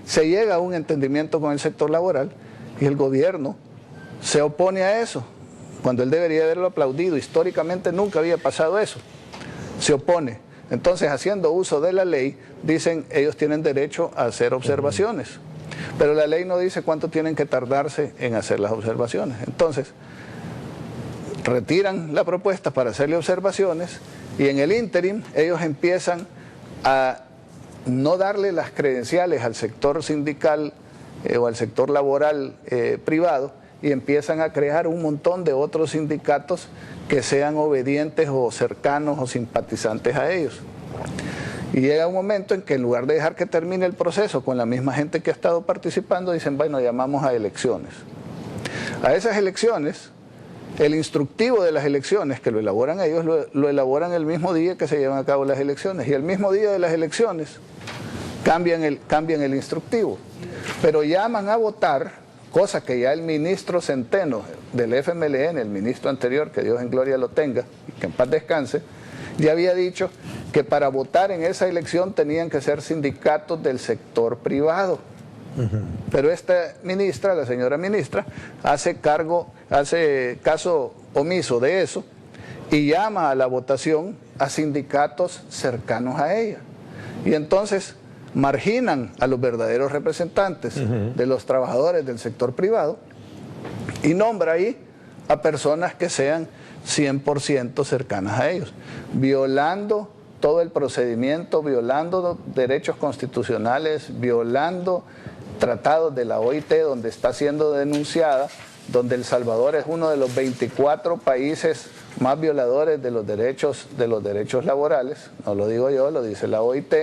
se llega a un entendimiento con el sector laboral y el gobierno se opone a eso, cuando él debería haberlo aplaudido. Históricamente nunca había pasado eso. Se opone. Entonces, haciendo uso de la ley, dicen ellos tienen derecho a hacer observaciones. Pero la ley no dice cuánto tienen que tardarse en hacer las observaciones. Entonces, retiran la propuesta para hacerle observaciones y en el ínterim ellos empiezan a no darle las credenciales al sector sindical o al sector laboral privado y empiezan a crear un montón de otros sindicatos que sean obedientes o cercanos o simpatizantes a ellos. Y llega un momento en que en lugar de dejar que termine el proceso con la misma gente que ha estado participando, dicen, bueno, llamamos a elecciones. A esas elecciones, el instructivo de las elecciones, que lo elaboran ellos, lo elaboran el mismo día que se llevan a cabo las elecciones. Y el mismo día de las elecciones cambian el instructivo. Pero llaman a votar, cosa que ya el ministro Centeno del FMLN, el ministro anterior, que Dios en gloria lo tenga y que en paz descanse, ya había dicho que para votar en esa elección tenían que ser sindicatos del sector privado. Pero esta ministra, la señora ministra, hace caso omiso de eso y llama a la votación a sindicatos cercanos a ella. Y entonces marginan a los verdaderos representantes de los trabajadores del sector privado y nombra ahí a personas que sean 100% cercanas a ellos, violando todo el procedimiento, violando derechos constitucionales, violando tratados de la OIT donde está siendo denunciada, donde El Salvador es uno de los 24 países más violadores de los derechos laborales, no lo digo yo, lo dice la OIT,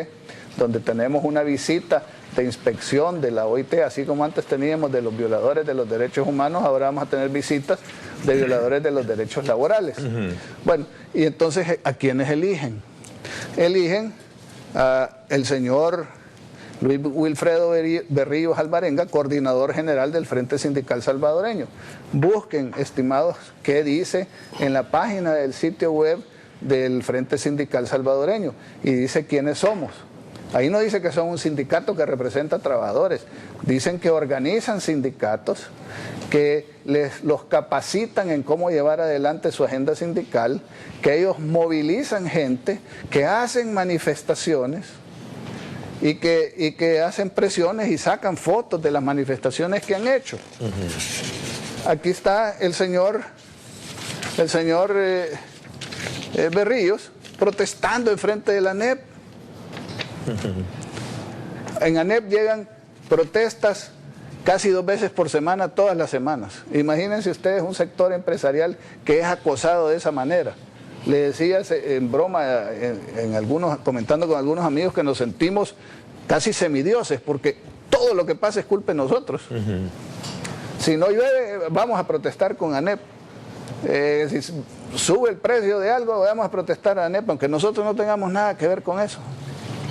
donde tenemos una visita de inspección de la OIT, así como antes teníamos de los violadores de los derechos humanos, ahora vamos a tener visitas de violadores de los derechos laborales. Bueno, y entonces, ¿a quiénes eligen? Eligen al señor Luis Wilfredo Berríos Alvarenga, coordinador general del Frente Sindical Salvadoreño. Busquen, estimados, qué dice en la página del sitio web del Frente Sindical Salvadoreño y dice quiénes somos. Ahí no dice que son un sindicato que representa a trabajadores, dicen que organizan sindicatos, que los capacitan en cómo llevar adelante su agenda sindical, que ellos movilizan gente, que hacen manifestaciones y que hacen presiones y sacan fotos de las manifestaciones que han hecho. Aquí está el señor Berríos protestando enfrente de la ANEP. En ANEP llegan protestas casi 2 veces por semana, todas las semanas. Imagínense ustedes un sector empresarial que es acosado de esa manera. Le decía en broma, comentando con algunos amigos, que nos sentimos casi semidioses, porque todo lo que pasa es culpa de nosotros. Si no llueve, vamos a protestar con ANEP. Si sube el precio de algo, vamos a protestar a ANEP, aunque nosotros no tengamos nada que ver con eso,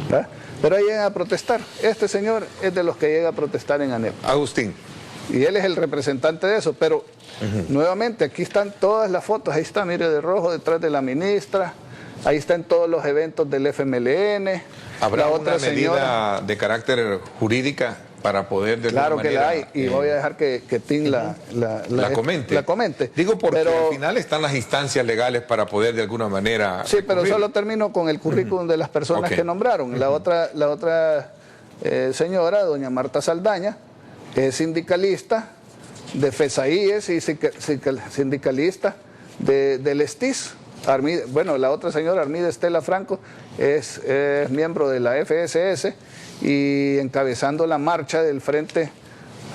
¿verdad? Pero ahí llegan a protestar. Este señor es de los que llega a protestar en ANEP. Agustín. Y él es el representante de eso, pero nuevamente aquí están todas las fotos. Ahí está, mire, de rojo detrás de la ministra. Ahí están todos los eventos del FMLN. ¿Habrá otra medida de carácter jurídica para poder de Claro alguna que manera, la hay, y voy a dejar que Tim la comente. Digo porque pero, al final están las instancias legales para poder de alguna manera... Sí, pero recurrir. solo termino con el currículum de las personas que nombraron. La otra señora, doña Marta Saldaña, es sindicalista de FESAIES y sindicalista del ESTIS. Bueno, la otra señora, Armida Estela Franco, es miembro de la FSS y encabezando la marcha del frente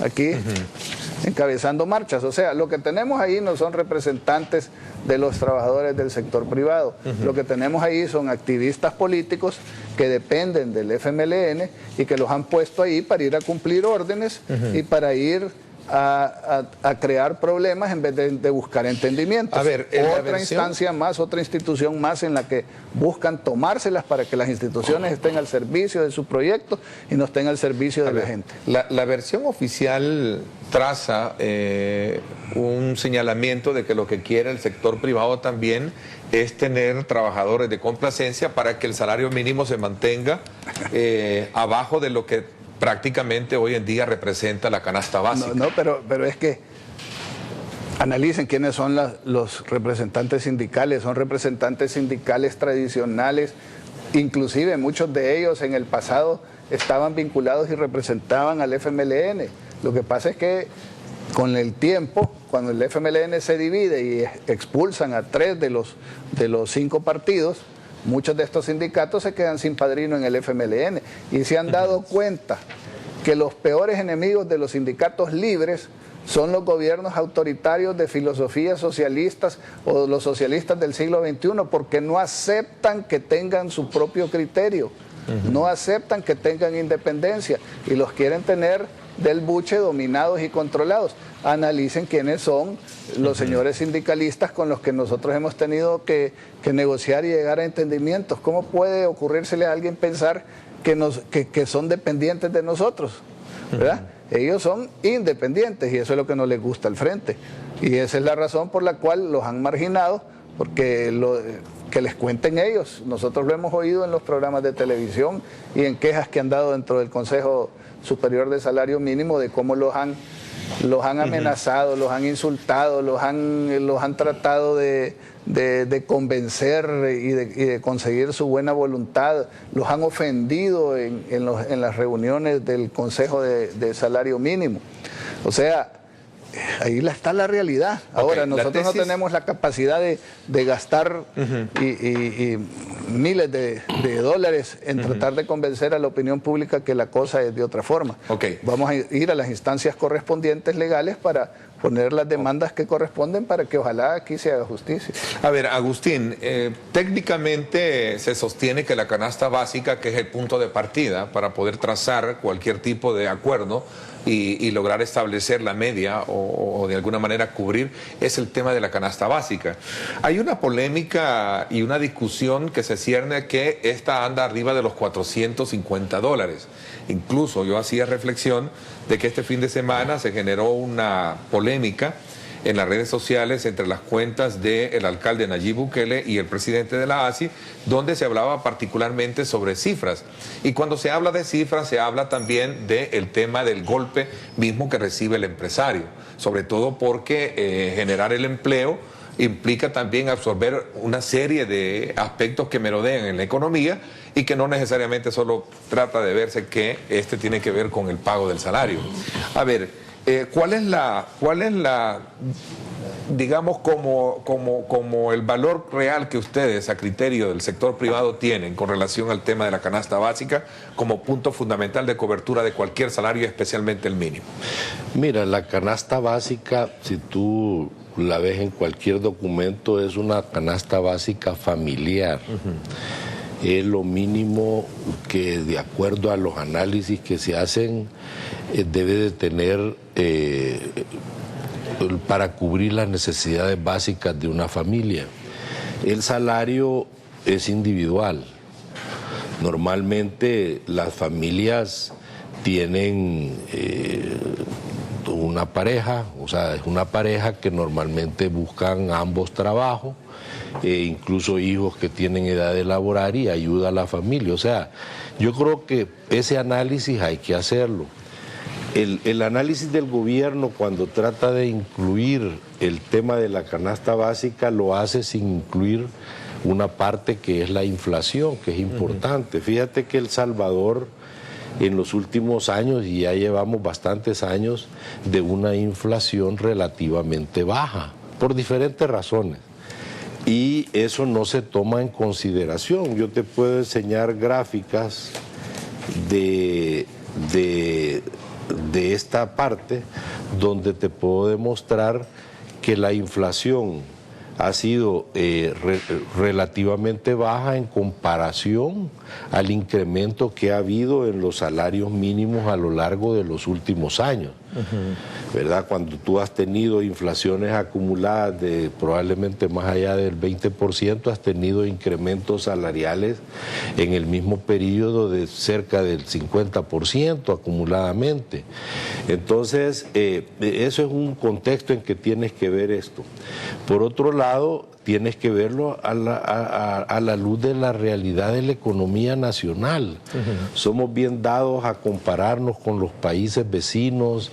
aquí, encabezando marchas. O sea, lo que tenemos ahí no son representantes de los trabajadores del sector privado. Lo que tenemos ahí son activistas políticos que dependen del FMLN y que los han puesto ahí para ir a cumplir órdenes y para ir a crear problemas en vez de buscar entendimientos. A ver, otra instancia más, otra institución más en la que buscan tomárselas para que las instituciones estén al servicio de su proyecto y no estén al servicio de la gente. La versión oficial traza un señalamiento de que lo que quiere el sector privado también es tener trabajadores de complacencia para que el salario mínimo se mantenga abajo de lo que prácticamente hoy en día representa la canasta básica. Pero es que analicen quiénes son los representantes sindicales. Son representantes sindicales tradicionales, inclusive muchos de ellos en el pasado estaban vinculados y representaban al FMLN. Lo que pasa es que con el tiempo, cuando el FMLN se divide y expulsan a 3 de los 5 partidos, muchos de estos sindicatos se quedan sin padrino en el FMLN y se han dado cuenta que los peores enemigos de los sindicatos libres son los gobiernos autoritarios de filosofías socialistas o los socialistas del siglo XXI, porque no aceptan que tengan su propio criterio, no aceptan que tengan independencia y los quieren tener del buche dominados y controlados. Analicen quiénes son los señores sindicalistas con los que nosotros hemos tenido que negociar y llegar a entendimientos. ¿Cómo puede ocurrírsele a alguien pensar que son dependientes de nosotros? ¿Verdad? Ellos son independientes y eso es lo que no les gusta al frente. Y esa es la razón por la cual los han marginado, porque que les cuenten ellos. Nosotros lo hemos oído en los programas de televisión y en quejas que han dado dentro del Consejo Superior de Salario Mínimo de cómo los han amenazado, los han insultado, los han tratado de convencer y de conseguir su buena voluntad, los han ofendido en las reuniones del Consejo de Salario Mínimo. O sea, ahí está la realidad. Ahora, nosotros no tenemos la capacidad de gastar y miles de dólares en tratar de convencer a la opinión pública que la cosa es de otra forma. Vamos a ir a las instancias correspondientes legales para poner las demandas que corresponden para que ojalá aquí se haga justicia. A ver, Agustín, técnicamente se sostiene que la canasta básica, que es el punto de partida para poder trazar cualquier tipo de acuerdo y lograr establecer la media o de alguna manera cubrir, es el tema de la canasta básica. Hay una polémica y una discusión que se cierne que esta anda arriba de los $450. Incluso yo hacía reflexión de que este fin de semana se generó una polémica en las redes sociales entre las cuentas del alcalde Nayib Bukele y el presidente de la ASI, donde se hablaba particularmente sobre cifras. Y cuando se habla de cifras, se habla también del tema del golpe mismo que recibe el empresario, sobre todo porque generar el empleo implica también absorber una serie de aspectos que merodean en la economía y que no necesariamente solo trata de verse que tiene que ver con el pago del salario. A ver, ¿cuál es la digamos, como el valor real que ustedes, a criterio del sector privado, tienen con relación al tema de la canasta básica como punto fundamental de cobertura de cualquier salario, especialmente el mínimo? Mira, la canasta básica, si tú la ves en cualquier documento, es una canasta básica familiar. Es lo mínimo que, de acuerdo a los análisis que se hacen, debe de tener para cubrir las necesidades básicas de una familia. El salario es individual. Normalmente las familias tienen una pareja, o sea, es una pareja que normalmente buscan ambos trabajos, incluso hijos que tienen edad de laborar, y ayuda a la familia. O sea, yo creo que ese análisis hay que hacerlo. El análisis del gobierno, cuando trata de incluir el tema de la canasta básica, lo hace sin incluir una parte que es la inflación, que es importante. Fíjate que El Salvador, en los últimos años, y ya llevamos bastantes años, de una inflación relativamente baja, por diferentes razones. Y eso no se toma en consideración. Yo te puedo enseñar gráficas de esta parte, donde te puedo demostrar que la inflación ha sido relativamente baja en comparación al incremento que ha habido en los salarios mínimos a lo largo de los últimos años. ¿Verdad? Cuando tú has tenido inflaciones acumuladas de probablemente más allá del 20%, has tenido incrementos salariales en el mismo periodo de cerca del 50% acumuladamente. Entonces, eso es un contexto en que tienes que ver esto. Por otro lado, tienes que verlo a la luz de la realidad de la economía nacional. Somos bien dados a compararnos con los países vecinos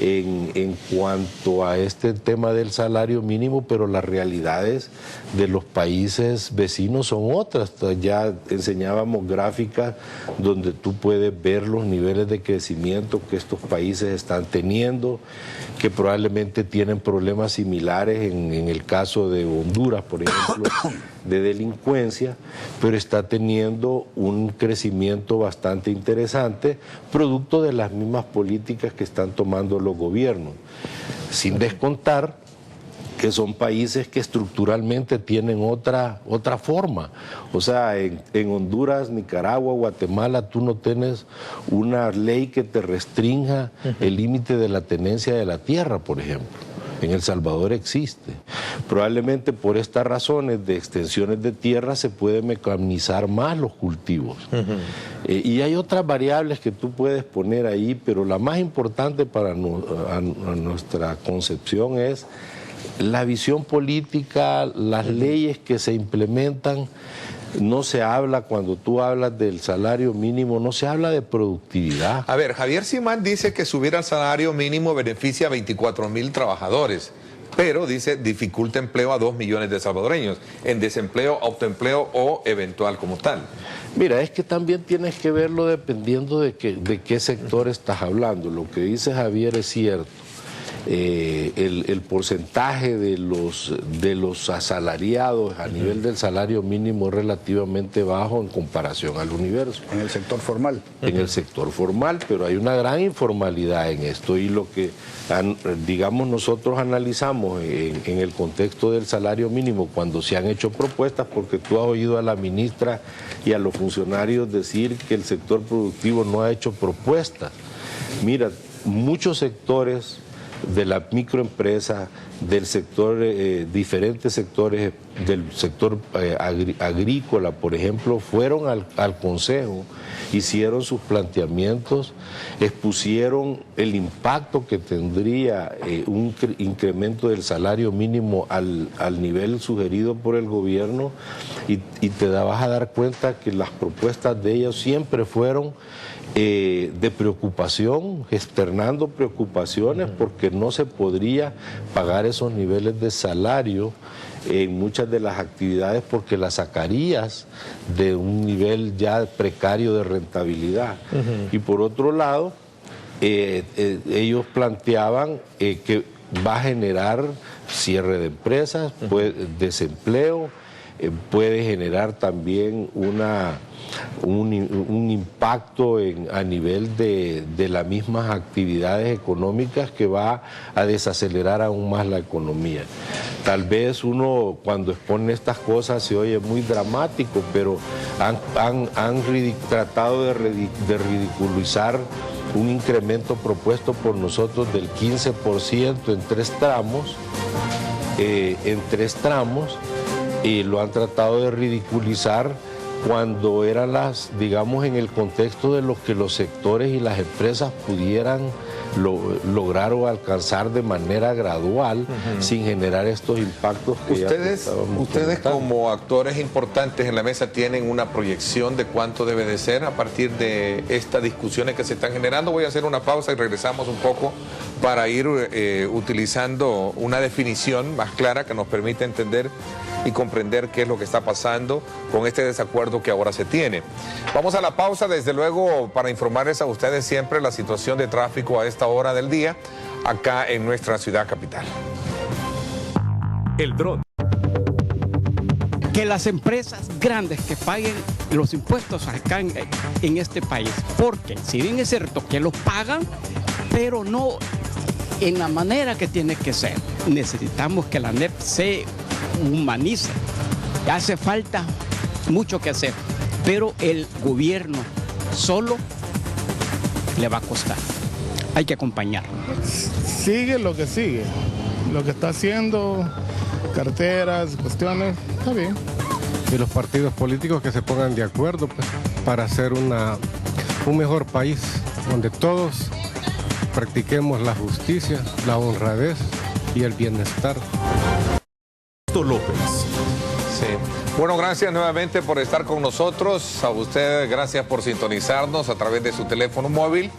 en cuanto a este tema del salario mínimo, pero las realidades de los países vecinos son otras. Ya enseñábamos gráficas donde tú puedes ver los niveles de crecimiento que estos países están teniendo, que probablemente tienen problemas similares en el caso de Honduras, por ejemplo, de delincuencia, pero está teniendo un crecimiento bastante interesante, producto de las mismas políticas que están tomando los gobiernos, sin descontar que son países que estructuralmente tienen otra forma. O sea, en Honduras, Nicaragua, Guatemala, tú no tienes una ley que te restrinja el límite de la tenencia de la tierra, por ejemplo. En El Salvador existe. Probablemente por estas razones de extensiones de tierra se puede mecanizar más los cultivos. Y hay otras variables que tú puedes poner ahí, pero la más importante para nuestra concepción es la visión política, las leyes que se implementan. No se habla, cuando tú hablas del salario mínimo, no se habla de productividad. A ver, Javier Simán dice que subir al salario mínimo beneficia a 24,000 trabajadores, pero dice dificulta empleo a 2 millones de salvadoreños, en desempleo, autoempleo o eventual como tal. Mira, es que también tienes que verlo dependiendo de qué sector estás hablando. Lo que dice Javier es cierto. El porcentaje de los asalariados a nivel del salario mínimo es relativamente bajo en comparación al universo. En el sector formal. En el sector formal, pero hay una gran informalidad en esto, y lo que, digamos, nosotros analizamos en el contexto del salario mínimo, cuando se han hecho propuestas, porque tú has oído a la ministra y a los funcionarios decir que el sector productivo no ha hecho propuestas. Mira, muchos sectores de la microempresa, del sector, diferentes sectores del sector agrícola, por ejemplo, fueron al Consejo, hicieron sus planteamientos, expusieron el impacto que tendría un incremento del salario mínimo al nivel sugerido por el gobierno, y te vas a dar cuenta que las propuestas de ellos siempre fueron de preocupación, externando preocupaciones porque no se podría pagar esos niveles de salario en muchas de las actividades, porque las sacarías de un nivel ya precario de rentabilidad. Y por otro lado, ellos planteaban que va a generar cierre de empresas, desempleo, puede generar también un impacto a nivel de las mismas actividades económicas que va a desacelerar aún más la economía. Tal vez uno cuando expone estas cosas se oye muy dramático, pero han tratado de ridiculizar un incremento propuesto por nosotros del 15% en tres tramos, y lo han tratado de ridiculizar cuando eran digamos, en el contexto de lo que los sectores y las empresas pudieran lograr o alcanzar de manera gradual, sin generar estos impactos que ustedes como actores importantes en la mesa tienen una proyección de cuánto debe de ser a partir de estas discusiones que se están generando. Voy a hacer una pausa y regresamos un poco para ir utilizando una definición más clara que nos permita entender y comprender qué es lo que está pasando con este desacuerdo que ahora se tiene. Vamos a la pausa, desde luego, para informarles a ustedes siempre la situación de tráfico a esta hora del día acá en nuestra ciudad capital. El dron. Que las empresas grandes que paguen los impuestos acá en este país, porque si bien es cierto que los pagan, pero no en la manera que tiene que ser. Necesitamos que la ANEP se humanice. Hace falta mucho que hacer, pero el gobierno solo le va a costar. Hay que acompañarlo. Sigue lo que está haciendo, carteras, cuestiones, está bien. Y los partidos políticos que se pongan de acuerdo, pues, para hacer un mejor país, donde todos practiquemos la justicia, la honradez y el bienestar. López. Sí. Bueno, gracias nuevamente por estar con nosotros. A usted, gracias por sintonizarnos a través de su teléfono móvil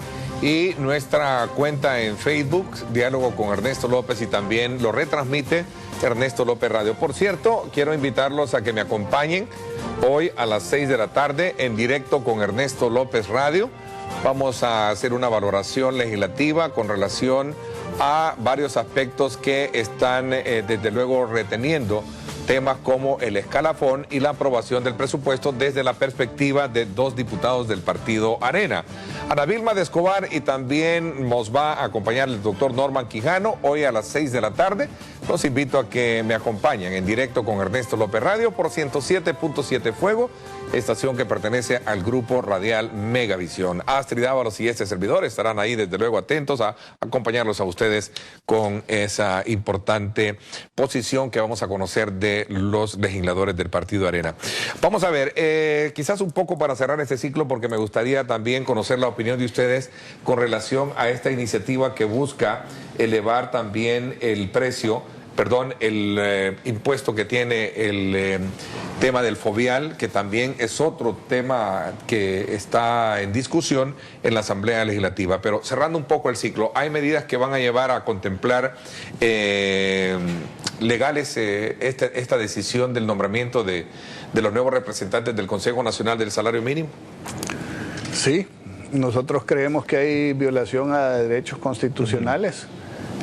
y nuestra cuenta en Facebook, Diálogo con Ernesto López, y también lo retransmite Ernesto López Radio. Por cierto, quiero invitarlos a que me acompañen hoy a las 6 de la tarde en directo con Ernesto López Radio. Vamos a hacer una valoración legislativa con relación a varios aspectos que están desde luego reteniendo temas como el escalafón y la aprobación del presupuesto desde la perspectiva de dos diputados del partido Arena. Ana Vilma de Escobar, y también nos va a acompañar el doctor Norman Quijano hoy a las 6 de la tarde. Los invito a que me acompañen en directo con Ernesto López Radio por 107.7 Fuego, estación que pertenece al grupo radial Megavisión. Astrid Ábalos y este servidor estarán ahí desde luego atentos a acompañarlos a ustedes con esa importante posición que vamos a conocer de los legisladores del partido Arena. Vamos a ver, quizás un poco para cerrar este ciclo, porque me gustaría también conocer la opinión de ustedes con relación a esta iniciativa que busca elevar también el impuesto que tiene el tema del fovial, que también es otro tema que está en discusión en la Asamblea Legislativa. Pero cerrando un poco el ciclo, hay medidas que van a llevar a contemplar legales esta decisión del nombramiento de los nuevos representantes del Consejo Nacional del Salario Mínimo. Sí, nosotros creemos que hay violación a derechos constitucionales.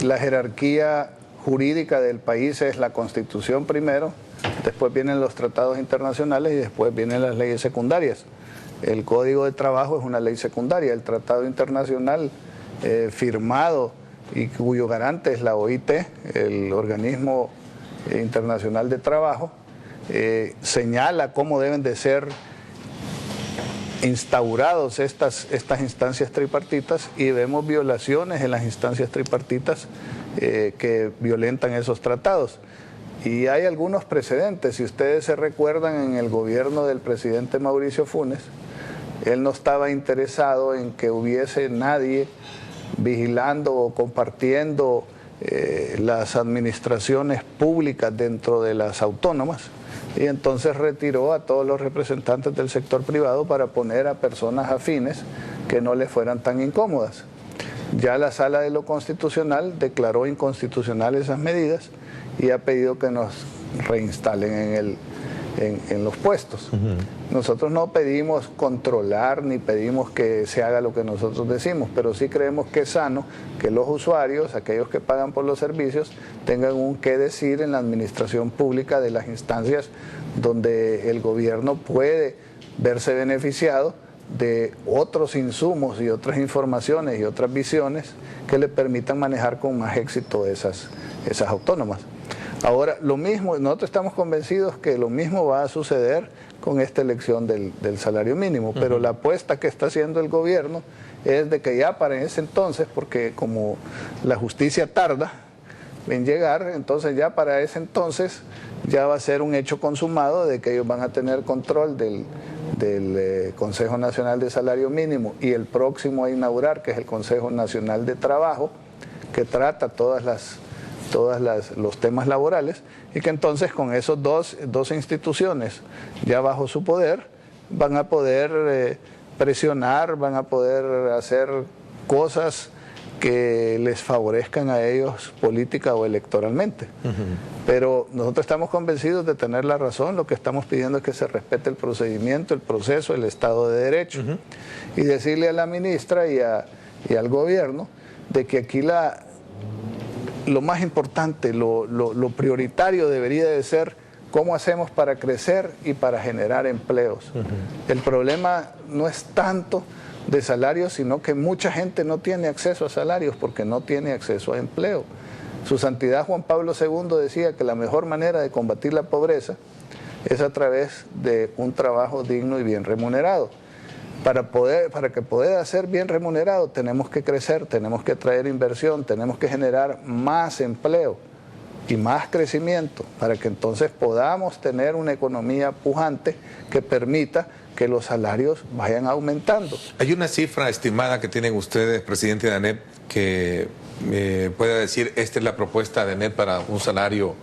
La jerarquía jurídica del país es la Constitución primero, después vienen los tratados internacionales y después vienen las leyes secundarias. El Código de Trabajo es una ley secundaria, el Tratado Internacional firmado y cuyo garante es la OIT, el Organismo Internacional de Trabajo, señala cómo deben de ser instaurados estas instancias tripartitas, y vemos violaciones en las instancias tripartitas que violentan esos tratados. Y hay algunos precedentes. Si ustedes se recuerdan, en el gobierno del presidente Mauricio Funes, él no estaba interesado en que hubiese nadie vigilando o compartiendo las administraciones públicas dentro de las autónomas, y entonces retiró a todos los representantes del sector privado para poner a personas afines que no le fueran tan incómodas. Ya la Sala de lo Constitucional declaró inconstitucional esas medidas y ha pedido que nos reinstalen en los puestos. Nosotros no pedimos controlar ni pedimos que se haga lo que nosotros decimos, pero sí creemos que es sano que los usuarios, aquellos que pagan por los servicios, tengan un qué decir en la administración pública de las instancias donde el gobierno puede verse beneficiado de otros insumos y otras informaciones y otras visiones que le permitan manejar con más éxito esas autónomas. Ahora, lo mismo, nosotros estamos convencidos que lo mismo va a suceder con esta elección del salario mínimo, pero la apuesta que está haciendo el gobierno es de que ya para ese entonces, porque como la justicia tarda en llegar, entonces ya para ese entonces ya va a ser un hecho consumado de que ellos van a tener control del Consejo Nacional de Salario Mínimo y el próximo a inaugurar, que es el Consejo Nacional de Trabajo, que trata todos los temas laborales, y que entonces con esos dos instituciones ya bajo su poder van a poder presionar, van a poder hacer cosas que les favorezcan a ellos política o electoralmente. Pero nosotros estamos convencidos de tener la razón. Lo que estamos pidiendo es que se respete el procedimiento, el proceso, el Estado de Derecho, y decirle a la ministra y al gobierno de que aquí lo más importante, lo prioritario debería de ser cómo hacemos para crecer y para generar empleos. El problema no es tanto de salarios, sino que mucha gente no tiene acceso a salarios porque no tiene acceso a empleo. Su Santidad Juan Pablo II decía que la mejor manera de combatir la pobreza es a través de un trabajo digno y bien remunerado. Para que pueda ser bien remunerado tenemos que crecer, tenemos que traer inversión, tenemos que generar más empleo y más crecimiento para que entonces podamos tener una economía pujante que permita que los salarios vayan aumentando. ¿Hay una cifra estimada que tienen ustedes, presidente de ANEP, que pueda decir esta es la propuesta de ANEP para un salario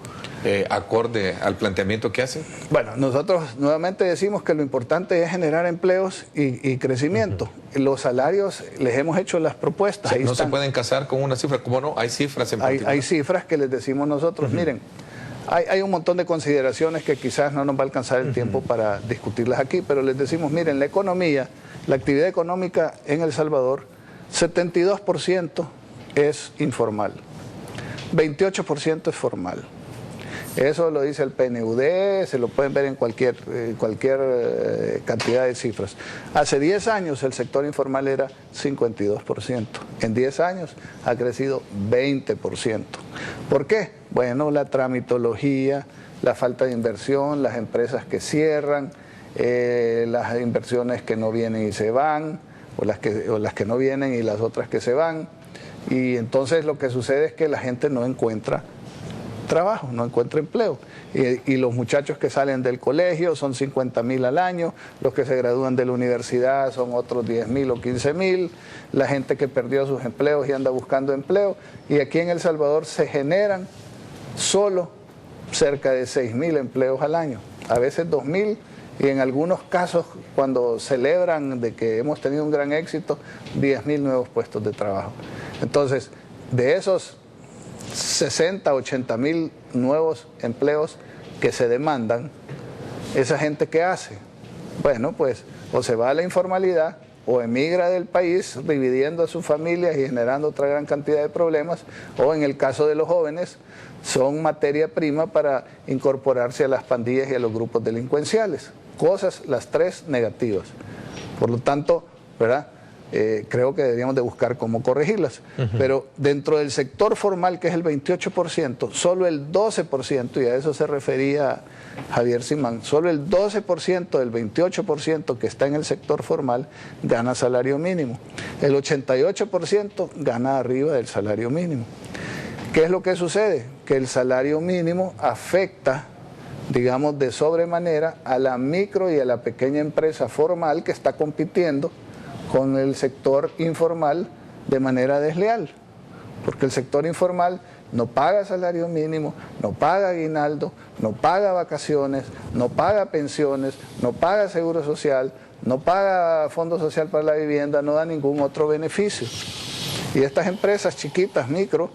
acorde al planteamiento que hacen? Bueno, nosotros nuevamente decimos que lo importante es generar empleos y crecimiento. Los salarios, les hemos hecho las propuestas. O sea, no se pueden casar con una cifra, ¿cómo no? Hay cifras en particular. Hay cifras que les decimos nosotros, miren, hay un montón de consideraciones que quizás no nos va a alcanzar el tiempo para discutirlas aquí, pero les decimos, miren, la economía, la actividad económica en El Salvador, 72% es informal, 28% es formal. Eso lo dice el PNUD, se lo pueden ver en cualquier cantidad de cifras. Hace 10 años el sector informal era 52%. En 10 años ha crecido 20%. ¿Por qué? Bueno, la tramitología, la falta de inversión, las empresas que cierran, las inversiones que no vienen y se van, o las que no vienen y las otras que se van. Y entonces lo que sucede es que la gente no encuentra trabajo, no encuentra empleo. Y los muchachos que salen del colegio son 50.000 al año, los que se gradúan de la universidad son otros 10.000 o 15.000, la gente que perdió sus empleos y anda buscando empleo. Y aquí en El Salvador se generan solo cerca de 6.000 empleos al año, a veces 2.000, y en algunos casos, cuando celebran de que hemos tenido un gran éxito, 10.000 nuevos puestos de trabajo. Entonces, de esos 60, 80.000 nuevos empleos que se demandan, ¿esa gente qué hace? Bueno, pues o se va a la informalidad o emigra del país dividiendo a sus familias y generando otra gran cantidad de problemas, o en el caso de los jóvenes son materia prima para incorporarse a las pandillas y a los grupos delincuenciales. Cosas, las tres negativas. Por lo tanto, ¿verdad? Creo que deberíamos de buscar cómo corregirlas. Pero dentro del sector formal, que es el 28%, solo el 12%, y a eso se refería Javier Simán, solo el 12% del 28% que está en el sector formal gana salario mínimo. El 88% gana arriba del salario mínimo. ¿Qué es lo que sucede? Que el salario mínimo afecta, digamos, de sobremanera a la micro y a la pequeña empresa formal que está compitiendo con el sector informal de manera desleal, porque el sector informal no paga salario mínimo, no paga aguinaldo, no paga vacaciones, no paga pensiones, no paga seguro social, no paga fondo social para la vivienda, no da ningún otro beneficio. Y estas empresas chiquitas, micro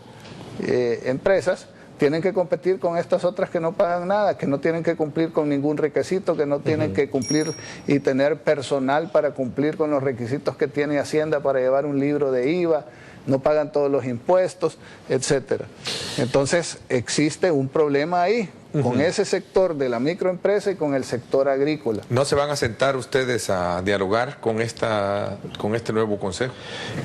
empresas, tienen que competir con estas otras que no pagan nada, que no tienen que cumplir con ningún requisito, que no tienen que cumplir y tener personal para cumplir con los requisitos que tiene Hacienda para llevar un libro de IVA, no pagan todos los impuestos, etcétera. Entonces existe un problema ahí con ese sector de la microempresa y con el sector agrícola. ¿No se van a sentar ustedes a dialogar con este nuevo consejo?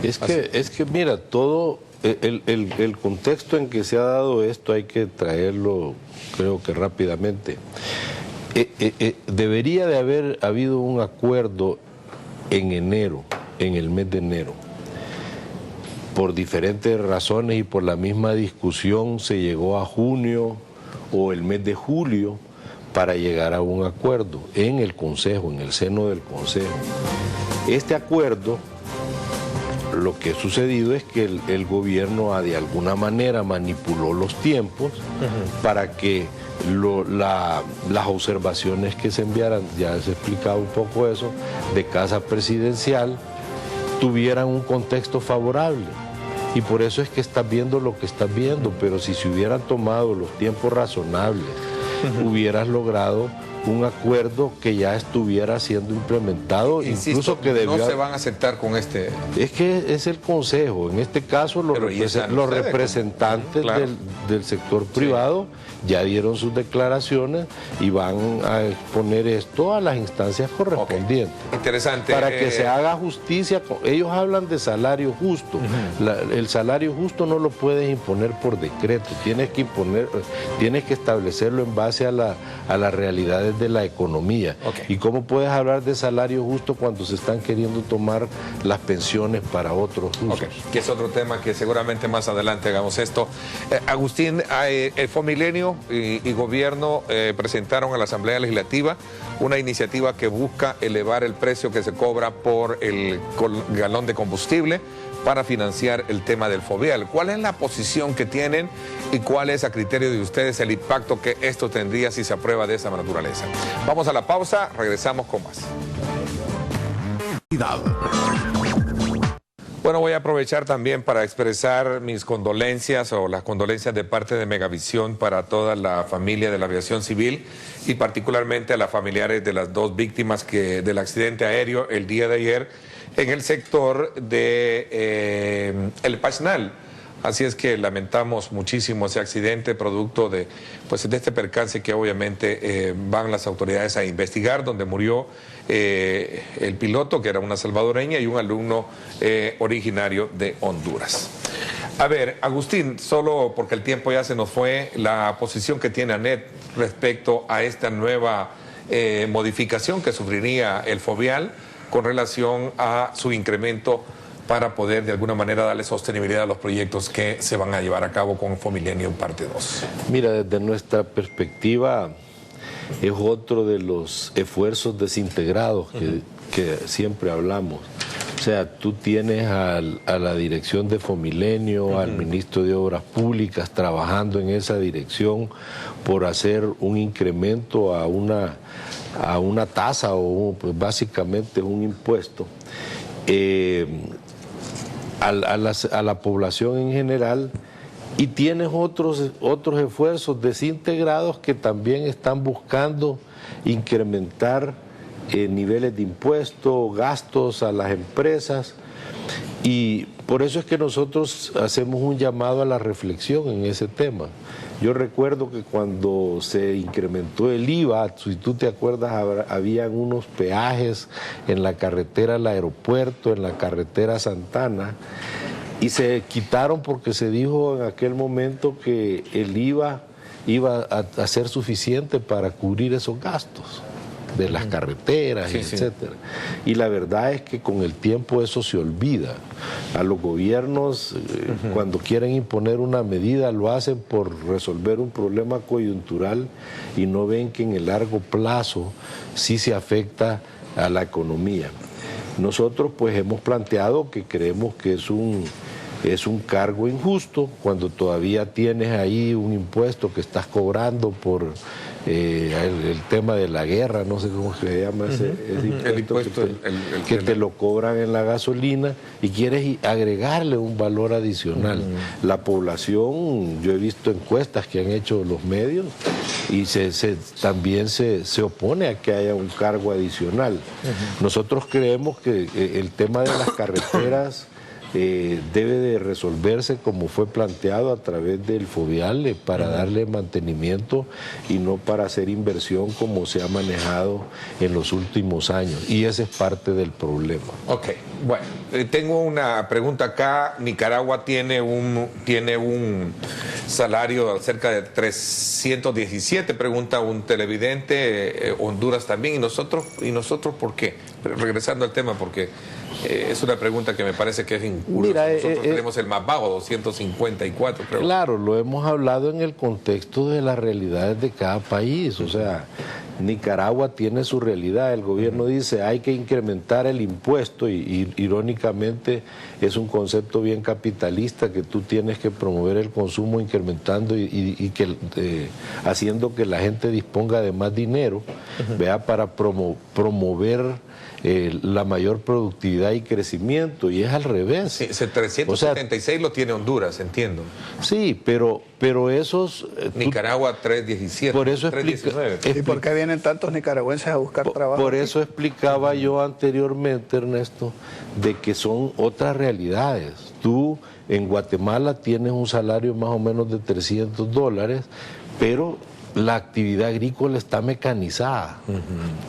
Es que mira, todo el contexto en que se ha dado esto hay que traerlo, creo que rápidamente. Debería de haber habido un acuerdo en enero, en el mes de enero. Por diferentes razones y por la misma discusión se llegó a junio o el mes de julio para llegar a un acuerdo en el Consejo, en el seno del Consejo. Este acuerdo, lo que ha sucedido es que el gobierno de alguna manera manipuló los tiempos para que las observaciones que se enviaran, ya se explicaba un poco eso, de Casa Presidencial, tuvieran un contexto favorable. Y por eso es que estás viendo lo que estás viendo, pero si se hubieran tomado los tiempos razonables, hubieras logrado un acuerdo que ya estuviera siendo implementado. Insisto, incluso que debió... no se van a aceptar con este... Es que es el Consejo, en este caso los representantes del sector privado ya dieron sus declaraciones y van a exponer esto a las instancias correspondientes. Interesante. Para que se haga justicia. Ellos hablan de salario justo. El salario justo no lo puedes imponer por decreto, tienes que establecerlo en base a las realidades de la economía. ¿Y cómo puedes hablar de salario justo cuando se están queriendo tomar las pensiones para otros usos? Que es otro tema que seguramente más adelante hagamos esto. Agustín, el Fomilenio y gobierno presentaron a la Asamblea Legislativa una iniciativa que busca elevar el precio que se cobra por el galón de combustible para financiar el tema del Fovial. ¿Cuál es la posición que tienen y cuál es a criterio de ustedes el impacto que esto tendría si se aprueba de esa naturaleza? Vamos a la pausa, regresamos con más. Bueno, voy a aprovechar también para expresar mis condolencias o las condolencias de parte de Megavisión para toda la familia de la aviación civil y particularmente a las familiares de las dos víctimas del accidente aéreo el día de ayer en el sector de El Pachnal. Así es que lamentamos muchísimo ese accidente producto de este percance que obviamente van las autoridades a investigar, donde murió el piloto, que era una salvadoreña, y un alumno originario de Honduras. A ver, Agustín, solo porque el tiempo ya se nos fue, la posición que tiene ANET respecto a esta nueva modificación que sufriría el Fovial con relación a su incremento para poder de alguna manera darle sostenibilidad a los proyectos que se van a llevar a cabo con Fomilenio parte 2. Mira, desde nuestra perspectiva es otro de los esfuerzos desintegrados que siempre hablamos. O sea, tú tienes a la dirección de Fomilenio, al ministro de Obras Públicas trabajando en esa dirección por hacer un incremento a una tasa o básicamente un impuesto. A la población en general, y tienes otros esfuerzos desintegrados que también están buscando incrementar niveles de impuestos, gastos a las empresas, y por eso es que nosotros hacemos un llamado a la reflexión en ese tema. Yo recuerdo que cuando se incrementó el IVA, si tú te acuerdas, habían unos peajes en la carretera al aeropuerto, en la carretera Santana, y se quitaron porque se dijo en aquel momento que el IVA iba a ser suficiente para cubrir esos gastos de las carreteras, etcétera. Y la verdad es que con el tiempo eso se olvida. A los gobiernos, cuando quieren imponer una medida, lo hacen por resolver un problema coyuntural y no ven que en el largo plazo sí se afecta a la economía. Nosotros pues hemos planteado que creemos que es un cargo injusto cuando todavía tienes ahí un impuesto que estás cobrando por el tema de la guerra, no sé cómo se llama ese impuesto que te lo cobran en la gasolina y quieres agregarle un valor adicional. La población, yo he visto encuestas que han hecho los medios y también se opone a que haya un cargo adicional. Nosotros creemos que el tema de las carreteras debe de resolverse como fue planteado a través del FOVIAL para darle mantenimiento y no para hacer inversión como se ha manejado en los últimos años, y ese es parte del problema. Ok, bueno, tengo una pregunta acá. Nicaragua tiene un salario cerca de 317, pregunta un televidente, Honduras también, ¿y nosotros ¿por qué? Pero regresando al tema, porque es una pregunta que me parece que es injusta. Mira, nosotros tenemos el más bajo, 254, creo. Claro, lo hemos hablado en el contexto de las realidades de cada país. O sea, Nicaragua tiene su realidad. El gobierno dice hay que incrementar el impuesto y irónicamente es un concepto bien capitalista, que tú tienes que promover el consumo incrementando y haciendo que la gente disponga de más dinero, vea, para promover la mayor productividad y crecimiento, y es al revés. Sí, 376 lo tiene Honduras, entiendo. Sí, pero esos... Nicaragua 317. Por eso 319. ¿Y por qué vienen tantos nicaragüenses a buscar trabajo? Por eso explicaba yo anteriormente, Ernesto, de que son otras realidades. Tú en Guatemala tienes un salario más o menos de $300, pero la actividad agrícola está mecanizada.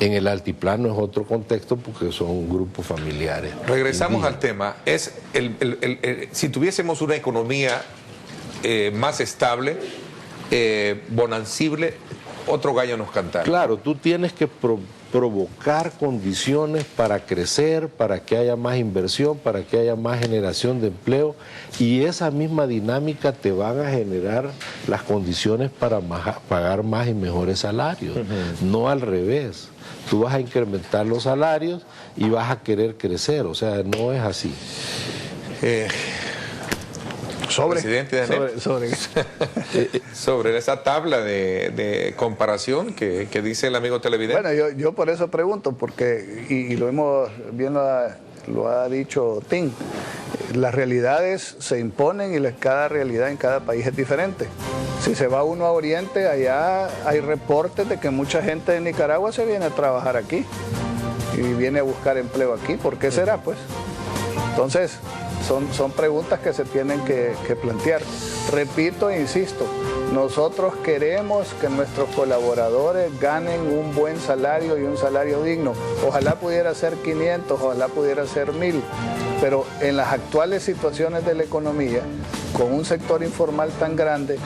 En el altiplano es otro contexto porque son grupos familiares. Regresamos al tema. Es si tuviésemos una economía más estable, bonancible, otro gallo nos cantara. Claro, tú tienes que provocar condiciones para crecer, para que haya más inversión, para que haya más generación de empleo, y esa misma dinámica te van a generar las condiciones para pagar más y mejores salarios, no al revés. Tú vas a incrementar los salarios y vas a querer crecer, o sea, no es así. Sobre esa tabla de comparación que dice el amigo televidente. Bueno, yo por eso pregunto, porque, y lo hemos bien lo ha dicho Tim, las realidades se imponen y cada realidad en cada país es diferente. Si se va uno a Oriente, allá hay reportes de que mucha gente de Nicaragua se viene a trabajar aquí y viene a buscar empleo aquí. ¿Por qué será, pues? Entonces, son preguntas que se tienen que plantear. Repito e insisto, nosotros queremos que nuestros colaboradores ganen un buen salario y un salario digno. Ojalá pudiera ser 500, ojalá pudiera ser 1000, pero en las actuales situaciones de la economía, con un sector informal tan grande,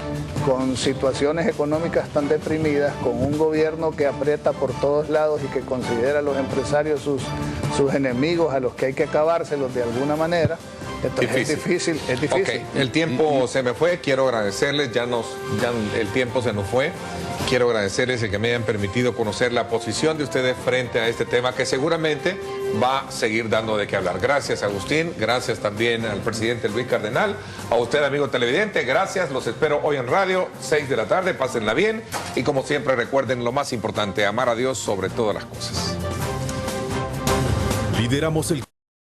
con situaciones económicas tan deprimidas, con un gobierno que aprieta por todos lados y que considera a los empresarios sus enemigos a los que hay que acabárselos de alguna manera, entonces es difícil. Okay. El tiempo se me fue, quiero agradecerles, ya el tiempo se nos fue. Quiero agradecerles el que me hayan permitido conocer la posición de ustedes frente a este tema que seguramente va a seguir dando de qué hablar. Gracias, Agustín, gracias también al presidente Luis Cardenal, a usted, amigo televidente, gracias, los espero hoy en radio, 6 de la tarde, pásenla bien y como siempre recuerden lo más importante, amar a Dios sobre todas las cosas. Lideramos el